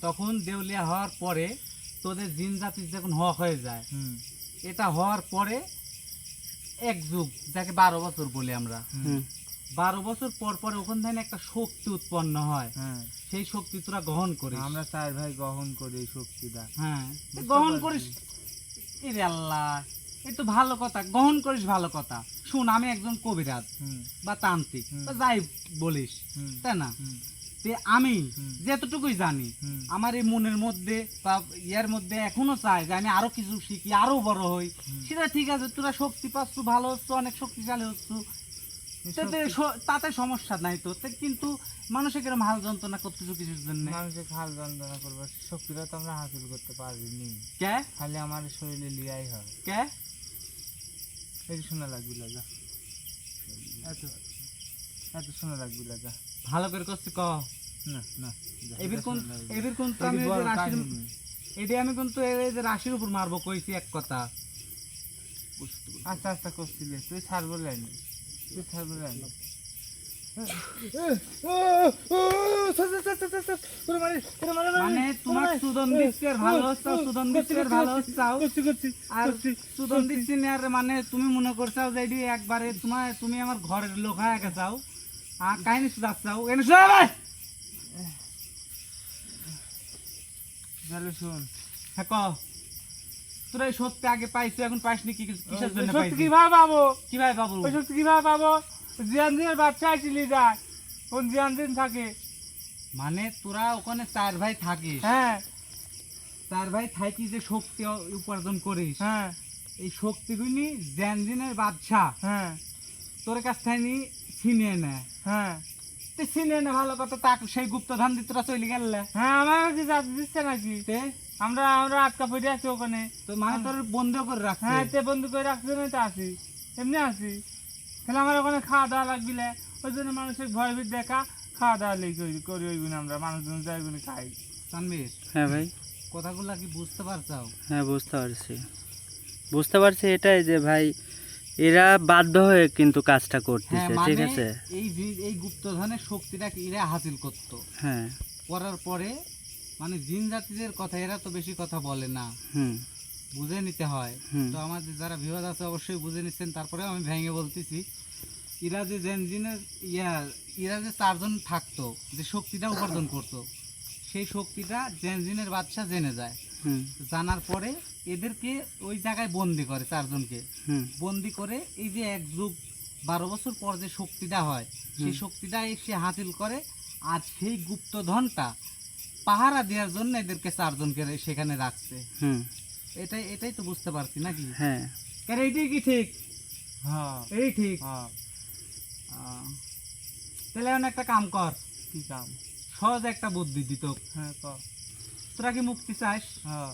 তখন দেউলিয়া হওয়ার পরে তোদের জিন জাতির যখন হক হয়ে যায়, হুম, এটা হওয়ার পরে 1 যুগ, যাকে 12 বছর বলি আমরা, হুম। 12 বছর পর পরে ওখান থেকে একটা শক্তি উৎপন্ন হয়, হ্যাঁ, সেই শক্তি তোরা গ্রহণ করিস। আমরা 4 ভাই গ্রহণ করি এই শক্তিটা, হ্যাঁ বুঝতে গ্রহণ পারছি। করিস, এরে আল্লাহ, এ তো ভালো কথা, গ্রহণ করিস ভালো কথা। শুন, আমি একজন কবিরাজ হুম, বা তান্ত্রিক হুম। বা যাই বলিস, হুম, তাই না, হুম, যে আমি হুম। যেতটুকুই জানি, হুম, আমার এই মনের মধ্যে বা ইয়ার মধ্যে এখনো চাই যে আমি আরো কিছু শিখি, আরো বড় হই, হুম। সেটা ঠিক আছে, তোরা শক্তি পাচ্ছ, ভালো হচ্ছ, অনেক শক্তিশালী হচ্ছ, তাতে সমস্যা নাই তো, কিন্তু মানুষের কিরম হাল যন্ত্রণা করতেছো কিছুর জন্য, মানুষের খাল যন্ত্রণা করবো, শক্তিটা তো আমরা হাসিল করতে পারিনি, কে খালি আমার শরীরে লিয়াই হয়। কে এই শোনা লাগবে লাগা, এত শোনা লাগবে লাগা। ভালো করে করছি ক, না না এবির কোন তো আমি ওই যে রাশির এটাই আমি কিন্তু এই যে রাশির উপর মারবো কইছি এক কথা। আস্তে আস্তে করছিলে তুই ছাড় বলে তুই ছাড় বলে মানে তোমার সুদন দিচ্ছে আর ভালো হচ্ছে, সুদন দিচ্ছে আর ভালো হচ্ছে আর সুদন দিচ্ছি না আর মানে তুমি মনে করছাও যে এটি একবারে তোমার তুমি আমার ঘরের লোক হয়ে গেছাও আর কাহিনী শুধাচ্ছাও এনে শোনা ভাই। তাহলে শোন হ্যাঁ ক তোরা এই সত্যি আগে পাইছো এখন পাইসনি কি কিসের জন্য সত্যি পাইছিস কিভাবে পাবো কিভাবে পাবো? ওই সত্যি কিভাবে পাবো? জিয়ান দিনের বাচ্চা আসলি যায় কোন জিয়ান দিন থাকে। মানে তোরা ওখানে 4 ভাই থাকিস, হ্যাঁ 4 ভাই থাকি যে শক্তি উপার্জন করিস, হ্যাঁ এই শক্তিগুলি জেনজিনের বাদশা হ্যাঁ তোর কাছ থেকে ছিনিয়ে নেয়। হ্যাঁ তো ছিনিয়ে নে ভালো কথা, তাক সেই গুপ্তধন দিয়ে তোরা চলে গেলে হ্যাঁ আমার কাছে যাতে দিচ্ছে নাকি তে আমরা আমরা আটকা পড়ে আছি ওখানে। তো মানে তোর বন্ধ করে রাখছে। হ্যাঁ তে বন্ধু করে রাখছে না তো আসি এমনি আসি তাহলে আমার ওখানে খাওয়া দাওয়া লাগবিলে ওই জন্য মানুষের ভয় ভীত দেখা খাওয়া দাওয়া লেগে করি ওইগুলো আমরা মানুষজন যাইগুলো খাই। তানভীর হ্যাঁ ভাই, কথাগুলো কি বুঝতে পারছো? হ্যাঁ বুঝতে পারছি এটাই যে ভাই এরা বাধ্য হয়ে কিন্তু কাজটা হ্যাঁ করতেছে, মানে ঠিক আছে। এই গুপ্তধনের শক্তিটা এরা হাসিল করতো, হ্যাঁ করার পরে মানে জিন জাতিদের কথা এরা তো বেশি কথা বলে না, হুম বুঝে নিতে হয়। হুম তো আমাদের যারা বিবাদ আছে অবশ্যই বুঝে নিচ্ছেন, তারপরে আমি ভেঙে বলতেছি এরা যে জেনজিনের এরা যে 4 জন থাকতো যে শক্তিটা উপার্জন করতো সেই শক্তিটা জেনজিনের বাদশা জেনে যায়। হুম জানার পরে এদেরকে ওই জায়গায় বন্দি করে 4 জনকে হুম বন্দি করে এই যে 1 যুগ 12 বছর পর যে শক্তিটা হয় সেই শক্তিটা সে হাসিল করে। আর সেই গুপ্তধনটা পাহারা দেওয়ার জন্য এদেরকে 4 জনকে সেখানে রাখছে। হুম এটাই তো বুঝতে পারছি নাকি? হ্যাঁ কেন এইটাই কি ঠিক? হ্যাঁ এই ঠিক। হ্যাঁ তাহলে এখন একটা কাম কর, কি কাম? সহজ একটা বুদ্ধি দিত। হ্যাঁ ক। তোরা কি মুক্তি চাস? হ্যাঁ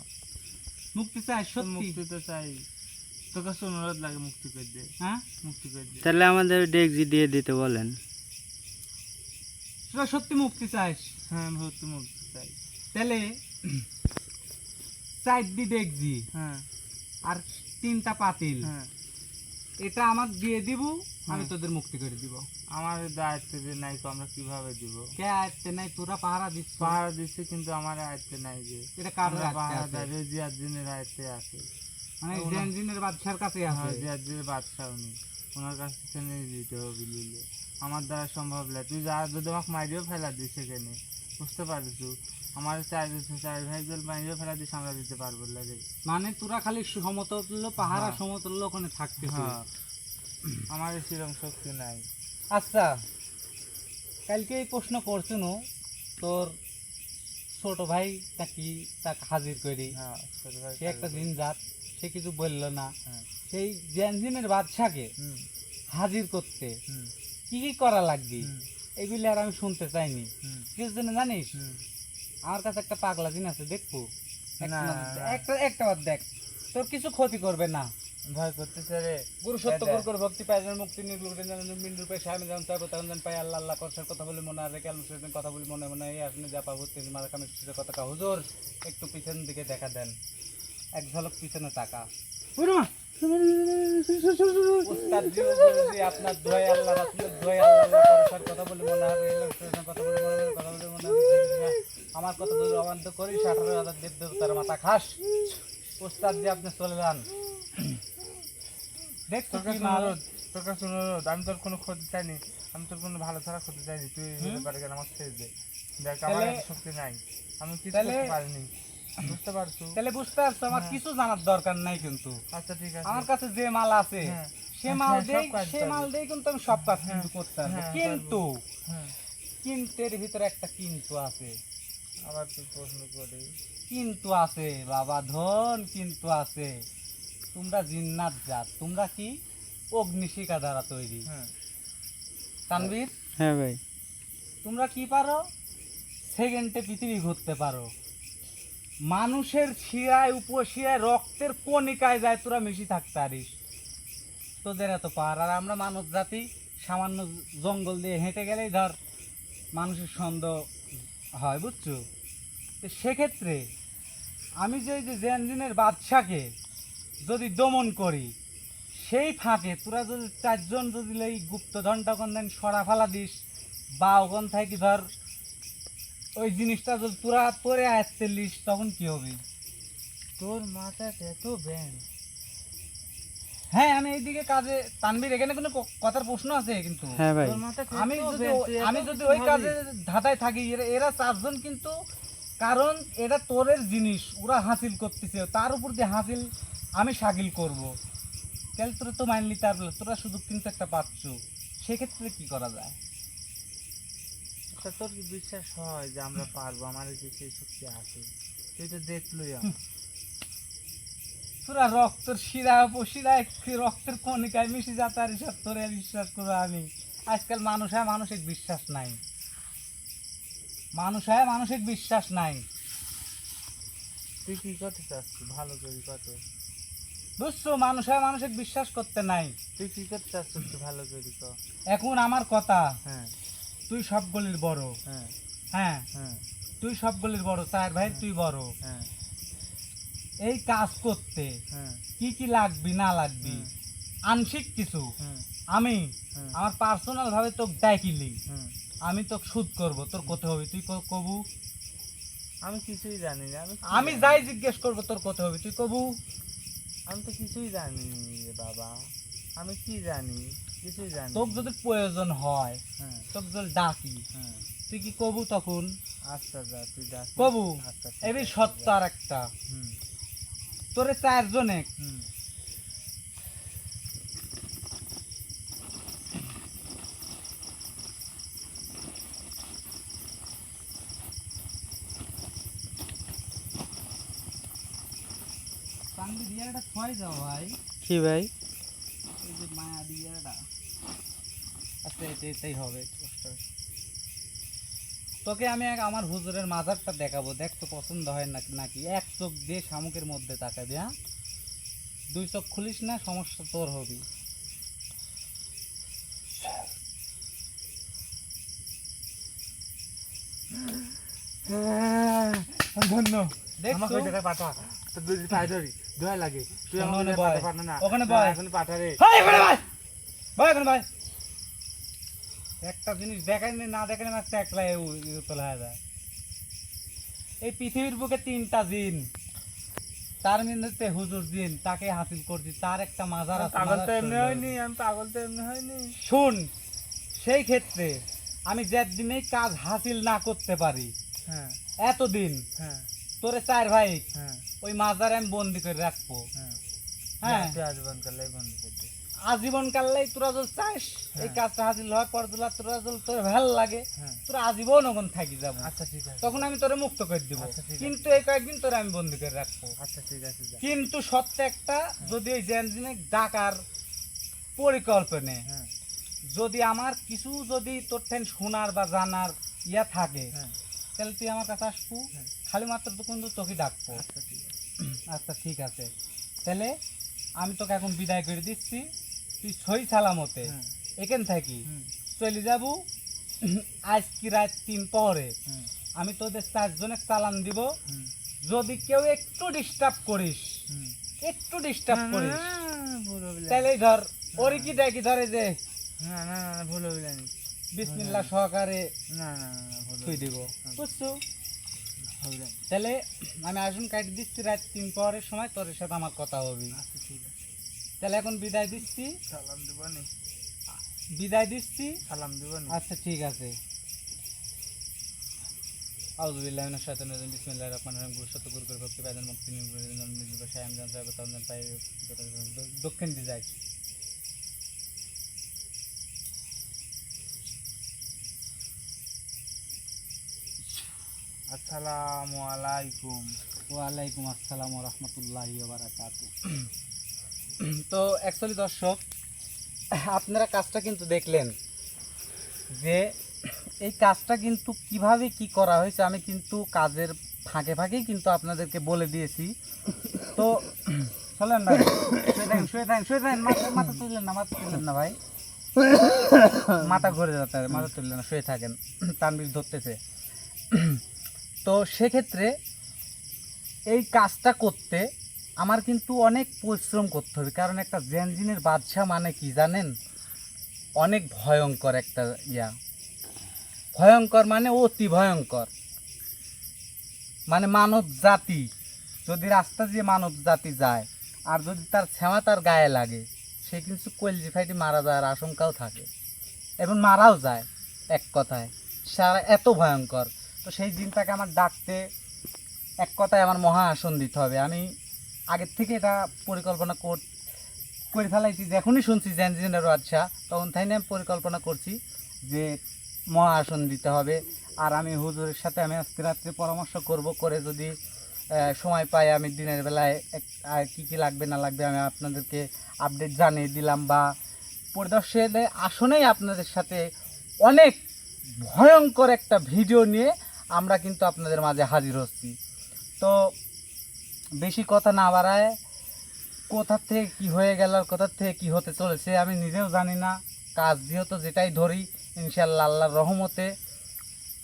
মুক্তি চাস সত্যি? মুক্তি তো চাই, তোর কাছে অনুরোধ লাগে মুক্তি করে দে, হ্যাঁ মুক্তি করে দে। তাহলে আমাদের ডেকজি দিয়ে দিতে বলেন। তোরা সত্যি মুক্তি চাস? হ্যাঁ আমি সত্যি মুক্তি চাই। তাহলে 4 দি দেখছি হ্যাঁ আর 3টা পাতিল, হ্যাঁ এটা আমার দিয়ে দিব, আমি হ্যাঁ। তোদের মুক্তি করে দিব। আমার দায়িত্ব যে নাই তো আমরা কিভাবে দিব? কে আয়ত্তে নাই? তোরা পাহারা দিচ্ছ। পাহাড় দিচ্ছি কিন্তু আমার আয়ত্তে নাই যে। এটা কার আমরা আয়ত্তে পাহাড় আছে? দেয় জিয়ার দিনের আয়ত্তে আছে। মানে ওনা- জেনজিনের বাদশার কাছে হ্যাঁ আছে। জিয়ার দিনের বাদশা উনি, ওনার কাছ থেকে নিয়ে দিতে হবে লিলে। আমার দ্বারা সম্ভব না, তুই যা যদি আমাকে মাইরেও ফেলা দিস সেখানে, বুঝতে পারিস? আমার 4 ভাই জল মাইরেও ফেলা দিস আমরা দিতে পারবো না রে। মানে তোরা খালি সমতুল্য পাহারা হ্যাঁ। সমতুল্য ওখানে থাকতে। হ্যাঁ আমার সেরকম শক্তি নাই। আচ্ছা কালকে এই প্রশ্ন করছেন তোর ছোট ভাই তাকে হাজির করি, হ্যাঁ ছোট ভাই সে একটা দিন জাত, সে কিছু বললো না। হ্যাঁ সেই জেনজিনের বাদশাকে হুম হাজির করতে হুম কি কি করা লাগবে হুম এগুলি আর আমি শুনতে চাইনি। হুম কিছু জন্য জানিস হুম। আমার কাছে একটা পাগলা জিন আছে, দেখবো? না, একটা বার দেখ, তোর কিছু ক্ষতি করবে না। ভয় করতেছে রে। গুরু সত্য গুরু করে ভক্তি পায় যেন মুক্তি নির্গুণ মিন রূপে সামনে যেমন চাইবো তখন যেন পাই আল্লাহ আল্লাহ করছার কথা বলে মনে আর রেখে আলমুসের কথা বলে মনে মনে এই আসলে যা পাবো তিনি মারা কামে কথা কা হুজুর একটু পিছন দিকে দেখা দেন, এক ঝলক পিছনে তাকা। উস্তাদ জি হুজুর জি আপনার দোয়া আল্লাহ রাসূলের দোয়া আল্লাহ করছার কথা বলে মনে আর কথা বলে মনে আমার কথা বলে অবান্ত করি 18,000 দেব দেবতার মাথা খাস। উস্তাদ জি আপনি চলে যান। দেখ তোর কাছে অনুরোধ, তোর কাছে অনুরোধ, আমি তোর কোনো ক্ষতি চাইনি, আমি তোর কোনো ভালো ছাড়া ক্ষতি চাইনি, তুই ব্যাপারে গেলে আমাকে ছেড়ে দে। দেখ আমার তাহলে- এত শক্তি নাই, আমি কিছু তাহলে- করতে পারিনি, বুঝতে পারছো? তাহলে বুঝতে পারছো আমার হ্যাঁ। কিছু জানার দরকার নাই কিন্তু আচ্ছা ঠিক আছে। আমার কাছে যে মাল আছে হ্যাঁ। সে হ্যাঁ, মাল সব দেই কাজ সে পারবি। মাল দেই কিন্তু আমি সব কাজ হ্যাঁ, কিন্তু করতে পারবো। হ্যাঁ, কিন্তু হ্যাঁ কিন্তের ভিতরে একটা কিন্তু আছে, আবার তুই প্রশ্ন করি। কিন্তু আছে বাবা ধন, কিন্তু আছে। তোমরা জিন্নাত জাত, তোমরা কি অগ্নিশিখা দ্বারা তৈরি। হ্যাঁ তানভীর হ্যাঁ ভাই, তোমরা কি পারো? সেকেন্ডে পৃথিবী ঘুরতে পারো। মানুষের শিরায় উপশিরায় রক্তের কণিকায় যায় তোরা মিশি থাকতে পারিস, তোদের এত পার। আর আমরা মানব জাতি সামান্য জঙ্গল দিয়ে হেঁটে গেলেই ধর মানুষের সন্দেহ হয়, বুঝছো? তো সেক্ষেত্রে আমি যে এই যে জেনজিনের বাদশাকে যদি দমন করি, সেই ফাঁকে তোরা যদি 4 জন যদি এই গুপ্তধনটা ওখান থেকে সরা ফেলা দিস, বা ওখান থেকে ধর ওই জিনিসটা যদি তোরা তোরে আসতে লিস, তখন কি হবে? তোর মাথাতে এত ব্যান। হ্যাঁ, আমি এইদিকে কাজে তানভীর, এখানে কোনো কথার প্রশ্ন আছে কিন্তু। হ্যাঁ ভাই, তোর মাথাতে আমি এত যদি ব্যান, তুই এত আমি যদি কিছু ওই কাজে ভাবিস। ধাঁধায় থাকি, এরা 4 জন কিন্তু, কারণ এটা তোরের জিনিস, ওরা হাসিল করতেছে, তার উপর দিয়ে হাসিল আমি শাকিল করব। তাহলে তোরা তো মানলি, তার বলে তোরা শুধু কিন্তু একটা পাচ্ছ, সেক্ষেত্রে কি করা যায়? তা তোর কি বিশ্বাস হয় যে আমরা পারবো? আমার যে সেই শক্তি আছে, তুই তো দেখলই। তোরা রক্তের শিরা উপশিরা রক্তের কণিকায় মিশে যাতে আর সব তোরে বিশ্বাস করবো আমি? আজকাল মানুষ হয় মানসিক বিশ্বাস নাই, মানুষ হয় মানসিক বিশ্বাস নাই, তুই কি করতে চাচ্ছিস? ভালো করে কত। বুঝছো? মানুষ হয় মানসিক বিশ্বাস করতে নাই। তুই কি করতে চাচ্ছিস একটু ভালো করে ক। এখন আমার কথা, হ্যাঁ তুই সব গলির বড়, হ্যাঁ হ্যাঁ হ্যাঁ তুই সব গলির বড়, 4 ভাই তুই বড়। হ্যাঁ এই কাজ করতে হ্যাঁ কি কি লাগবি না লাগবি, আংশিক কিছু হ্যাঁ আমি হ্যাঁ আমার পার্সোনাল ভাবে তোকে ডাকিলি, হ্যাঁ। আমি তোকে শুট করব, তোর কত হবে তুই কবু? আমি কিছুই জানি না। আমি যাই জিজ্ঞেস করবো তোর কত হবে তুই কবু? আমি তো কিছুই জানি রে বাবা। আমি কি জানি? কিছুই জানি। তোকে যদি প্রয়োজন হয়, হ্যাঁ তোকে যদি ডাকি, হ্যাঁ। তুই কি কবু তখন? আচ্ছা যা, তুই ডাক। কবু। আচ্ছা ঠিক এবি আছে, সত্য যা। আর একটা, হুম তোরে 4 জনে হুম। টাঙ্গি দিয়াটা ছয় যাও ভাই, কি ভাই? এই যে মায়া দিয়াটা, আচ্ছা এটাই হবে কষ্ট। তোকে আমি আমার হুজুরের মাজারটা দেখাবো, দেখ তো পছন্দ হয় নাকি নাকি। 1 চোখ দিয়ে শামুকের মধ্যে তাকাবি, হ্যাঁ? 2 চোখ খুলিস না, সমস্যা তোর হবে। ধন্য। দেখছো? আমাকে ওই জায়গায় পাঠা। তো দুই পায়ে ধরি, দয়া লাগে। তুই আমাকে ওখানে ওই বয়, জায়গায় পাঠা না। ওখানে না, বয়। এখন পাঠা রে। ভাই এখানে ভাই, ভাই এখানে ভাই। একটা জিনিস দেখাইনি না দেখাইনি মাত্র একলাই তোলা হয়ে যায়। এই পৃথিবীর বুকে 3টা জিন, তার মধ্যে হুজুর জিন, তাকে হাসিল করছি, তার একটা মাজার আছে। পাগল তো মাজার এমনি চলে হয়নি, যাবে। আমি পাগল তো এমনি হয়নি। শুন, সেই ক্ষেত্রে আমি যেদিনেই কাজ হাসিল না করতে পারি, হ্যাঁ এতদিন হ্যাঁ তোরে 4 ভাই হ্যাঁ ওই মাজারে আমি বন্দি করে রাখবো, হ্যাঁ। হ্যাঁ? তুই আজীবন কালাই বন্ধ করতে। আজীবন কাল্লাই তোরা যদি চাস এই কাজটা হাসিল হওয়ার পর তোরা যদি তোর ভালো লাগে, হ্যাঁ তোরা আজীবন ওখানে থাকি যাবো, আচ্ছা ঠিক আছে। তখন আমি তোরে মুক্ত করে দিব। আচ্ছা, ঠিক আছে। কিন্তু এই কয়েকদিন তোরে আমি বন্দি করে রাখবো। আচ্ছা ঠিক আছে যা। কিন্তু সত্য একটা, যদি ওই জেনজিনে ডাকার পরিকল্পনা, হ্যাঁ যদি আমার কিছু যদি তোর ঠেন শোনার বা জানার ইয়া থাকে, হ্যাঁ তাহলে তুই আমার কাছে আসবো, হ্যাঁ। খালি মাত্র তো কিন্তু তোকে ডাকবো। আচ্ছা ঠিক আছে। আচ্ছা ঠিক আছে, তাহলে আমি তোকে এখন বিদায় করে দিচ্ছি, তুই সই সালামতে হ্যাঁ এখান থাকি হুম চলে যাব। আজ কি রাত 3 পরে হুম আমি তোদের 4 জনের চালান দিব। হুম যদি কেউ একটু ডিস্টার্ব করিস, হুম। একটু ডিস্টার্ব করিস, ভুল হবে না। তাহলে ধর ওরে কি দেখি ধরে যে না না না ভুল হবে না। বিসমিল্লাহ সহকারে না না না ভুল থুই দিব, বুঝছো? হবে না। তাহলে আমি আসুন কাটি দিচ্ছি, রাত 3 পরের সময় তোর সাথে আমার কথা হবে। আচ্ছা ঠিক আছে। তাহলে এখন বিদায় দিচ্ছি, সালাম দিব নি। বিদায় দিচ্ছি। সালাম দিব নি। আচ্ছা ঠিক আছে। আউযুবিল্লাহি মিনাশ শাইতানির রাজিম, বিসমিল্লাহির রহমানির রহিম। গুরু সত্য গুরু করে ভক্তি পাইতেন মুক্তি নির্বাসায় আমি জানতে হবে তখন পাই দক্ষিণ দিয়ে যাই। আসসালামু আলাইকুম। ওয়ালাইকুম আসসালাম ওয়া রাহমাতুল্লাহি ওয়া বারাকাতুহু। তো অ্যাকচুয়ালি দর্শক, আপনারা কাজটা কিন্তু দেখলেন যে এই কাজটা কিন্তু কিভাবে কি করা হয়েছে, আমি কিন্তু কাজের ফাঁকে ফাঁকেই কিন্তু আপনাদেরকে বলে দিয়েছি। তো চলেন ভাই, শুয়ে থাকেন, মাথা তুললেন না ভাই, মাথা ঘুরে যাচ্ছে, মাথা তুললেন না, শুয়ে থাকেন, তানবীর ধরতেছে। তো সেক্ষেত্রে এই কাজটা করতে আমার কিন্তু অনেক পরিশ্রম করতে হবে, কারণ একটা জেনজিনের বাদশা মানে কি জানেন? অনেক ভয়ঙ্কর একটা ভয়ঙ্কর মানে অতি ভয়ঙ্কর, মানে মানব জাতি যদি রাস্তা দিয়ে মানব জাতি যায় আর যদি তার ছেঁড়া তার গায়ে লাগে, সে কিন্তু কলজি ফাইটে মারা যাওয়ার আশঙ্কাও থাকে এবং মারাও যায় এক কথায়। সারা এত ভয়ঙ্কর। তো সেই জিনটাকে আমার ডাকতে এক কথায় আমার মহা আসন দিতে হবে। আমি আগের থেকে এটা পরিকল্পনা করে ফেলাইছি, যখনই শুনছি জেনজিনেরও আচ্ছা তখন তাই আমি পরিকল্পনা করছি যে মহা আসন দিতে হবে। আর আমি হুজুরের সাথে আমি আজকে রাত্রে পরামর্শ করব, করে যদি সময় পাই আমি দিনের বেলায় কী কী লাগবে না লাগবে আমি আপনাদেরকে আপডেট জানিয়ে দিলাম, বা পরিদর্শনের আসনেই আপনাদের সাথে অনেক ভয়ঙ্কর একটা ভিডিও নিয়ে আমরা কিন্তু আপনাদের মাঝে হাজির হচ্ছি। তো বেশি কথা না বাড়ায়, কোথার থেকে কি হয়ে গেল আর কোথার থেকে কি হতে চলেছে আমি নিজেও জানি না। কাজ যেহেতু যেটাই ধরি ইনশাআল্লাহ আল্লাহর রহমতে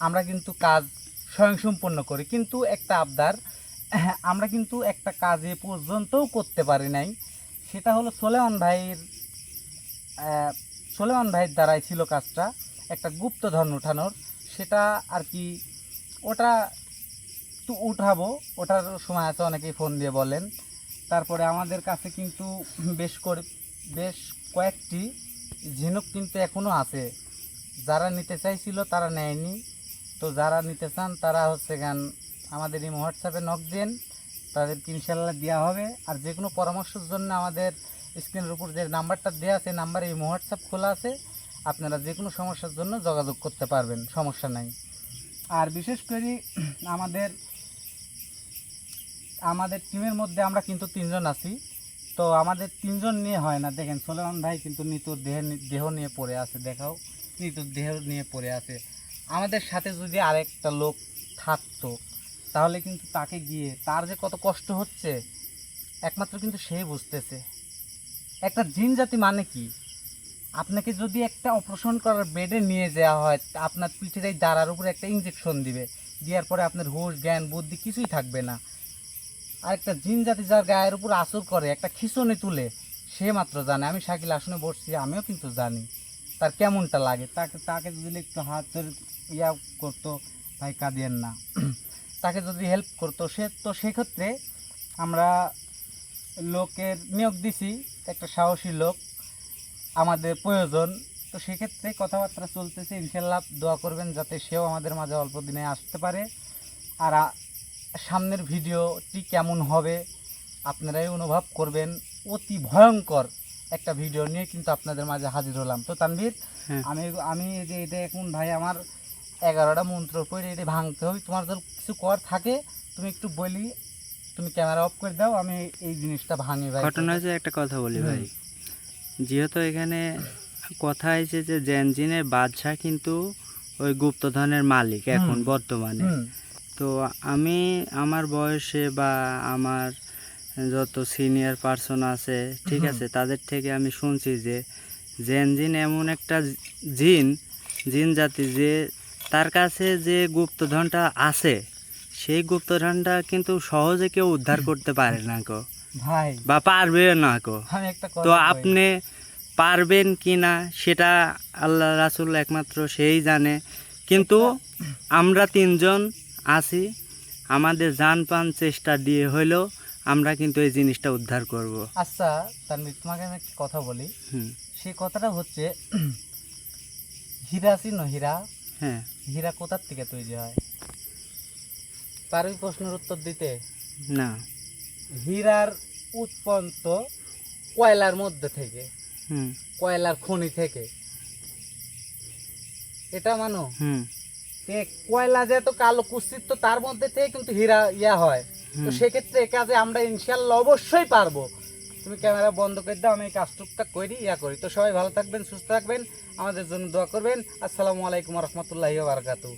আমরা কিন্তু কাজ স্বয়ংসম্পন্ন করি। কিন্তু একটা আবদার, আমরা কিন্তু একটা কাজ এ পর্যন্তও করতে পারি নাই, সেটা হলো সোলেমান ভাইয়ের দ্বারাই ছিল কাজটা, একটা গুপ্তধন উঠানোর। সেটা আর কি ওটা তো উঠাবো, ওটার সময় আছে, অনেকেই ফোন দিয়ে বলেন। তারপরে আমাদের কাছে কিন্তু বেশ কয়েকটি ঝিনুক কিন্তু এখনও আছে, যারা নিতে চাইছিল তারা নেয়নি। তো যারা নিতে চান তারা হচ্ছে গান আমাদের এই হোয়াটসঅ্যাপে নক দেন, তাদেরকে ইনশাল্লাহ দেওয়া হবে। আর যে কোনো পরামর্শের জন্য আমাদের স্ক্রিনের উপর যে নাম্বারটা দেওয়া আছে নাম্বারে এই হোয়াটসঅ্যাপ খোলা আছে, আপনারা যে কোনো সমস্যার জন্য যোগাযোগ করতে পারবেন, সমস্যা নাই। আর বিশেষ করে আমাদের টিমের মধ্যে আমরা কিন্তু 3 জন আছি। তো আমাদের 3 জন নিয়ে হয় না। দেখেন সোলেমান ভাই কিন্তু মৃত্যুর দেহ নিয়ে পড়ে আছে, দেখাও মৃত্যুর দেহ নিয়ে পড়ে আছে। আমাদের সাথে যদি আরেকটা লোক থাকতো তাহলে কিন্তু তাকে গিয়ে তার যে কত কষ্ট হচ্ছে একমাত্র কিন্তু সেই বুঝতেছে। একটা জিন জাতি মানে কি, আপনাকে যদি একটা অপারেশন করার বেডে নিয়ে যাওয়া হয়, আপনার পিঠের এই দাঁড়ার উপরে একটা ইঞ্জেকশন দিবে, দেওয়ার পরে আপনার হুঁশ জ্ঞান বুদ্ধি কিছুই থাকবে না। আর একটা জিন জাতি যার গায়ের উপর আসর করে একটা খিঁচুনি তুলে, সে মাত্র জানে। আমি শাকিল আসনে বসছি, আমিও কিন্তু জানি তার কেমনটা লাগে। তাকে যদি একটু হাত ধরে করতো, ভাই কাঁদিয়েন না, তাকে যদি হেল্প করতো সেক্ষেত্রে আমরা লোকের নিয়োগ দিছি, একটা সাহসী লোক আমাদের প্রয়োজন। তো সেক্ষেত্রে কথাবার্তা চলতেছে, ইনশাল্লাহ দোয়া করবেন যাতে সেও আমাদের মাঝে অল্প দিনে আসতে পারে। আর সামনের ভিডিওটি কেমন হবে আপনারাই অনুভব করবেন। অতি ভয়ঙ্কর একটা ভিডিও নিয়ে কিন্তু আপনাদের মাঝে হাজির হলাম। তো তানভীর, আমি যে এটা এখন ভাই আমার 11টা মন্ত্র পড়ে এটা ভাঙতে হবে, তোমার যদি কিছু কর থাকে তুমি একটু বলি, তুমি ক্যামেরা অফ করে দাও, আমি এই জিনিসটা ভাঙি ভাই। ঘটনা যে একটা কথা বলি ভাই, যেহেতু এখানে কথা হয়েছে যে জেনজিনের বাদশা কিন্তু ওই গুপ্তধনের মালিক এখন বর্তমানে। তো আমি আমার বয়সে বা আমার যত সিনিয়র পার্সন আছে ঠিক আছে, তাদের থেকে আমি শুনছি যে জেনজিন এমন একটা জিন জাতি যে তার কাছে যে গুপ্তধনটা আছে সেই গুপ্তধনটা কিন্তু সহজে কেউ উদ্ধার করতে পারে না কো ভাই, বা পারবে না কো। তো আপনি পারবেন কি না সেটা আল্লাহ রাসূল একমাত্র সেই জানে। কিন্তু আমরা 3 জন আছি, আমাদের জান প্রাণ চেষ্টা দিয়ে হইলেও আমরা কিন্তু এই জিনিসটা উদ্ধার করব। আচ্ছা তানভীর, তোমাকে আমি একটা কথা বলি। সেই কথাটা হচ্ছে হীরা চিনো? হ্যাঁ, হীরা কোথার থেকে তৈরি হয়? তার ওই প্রশ্নের উত্তর দিতে না, হীরার উৎপন্ন কয়লার মধ্যে থেকে, কয়লার খনি থেকে, এটা মানো। কয়লা যে এত কালো কুৎসিত, তার মধ্যে থেকে কিন্তু হীরা হয়। তো সেক্ষেত্রে কাজে আমরা ইনশাল্লাহ অবশ্যই পারবো। তুমি ক্যামেরা বন্ধ করে দাও, আমি এই কাজটুকটা করি করি। তো সবাই ভালো থাকবেন, সুস্থ থাকবেন, আমাদের জন্য দোয়া করবেন। আসসালামু আলাইকুম রহমতুল্লাহি ওয়া বারাকাতুহু।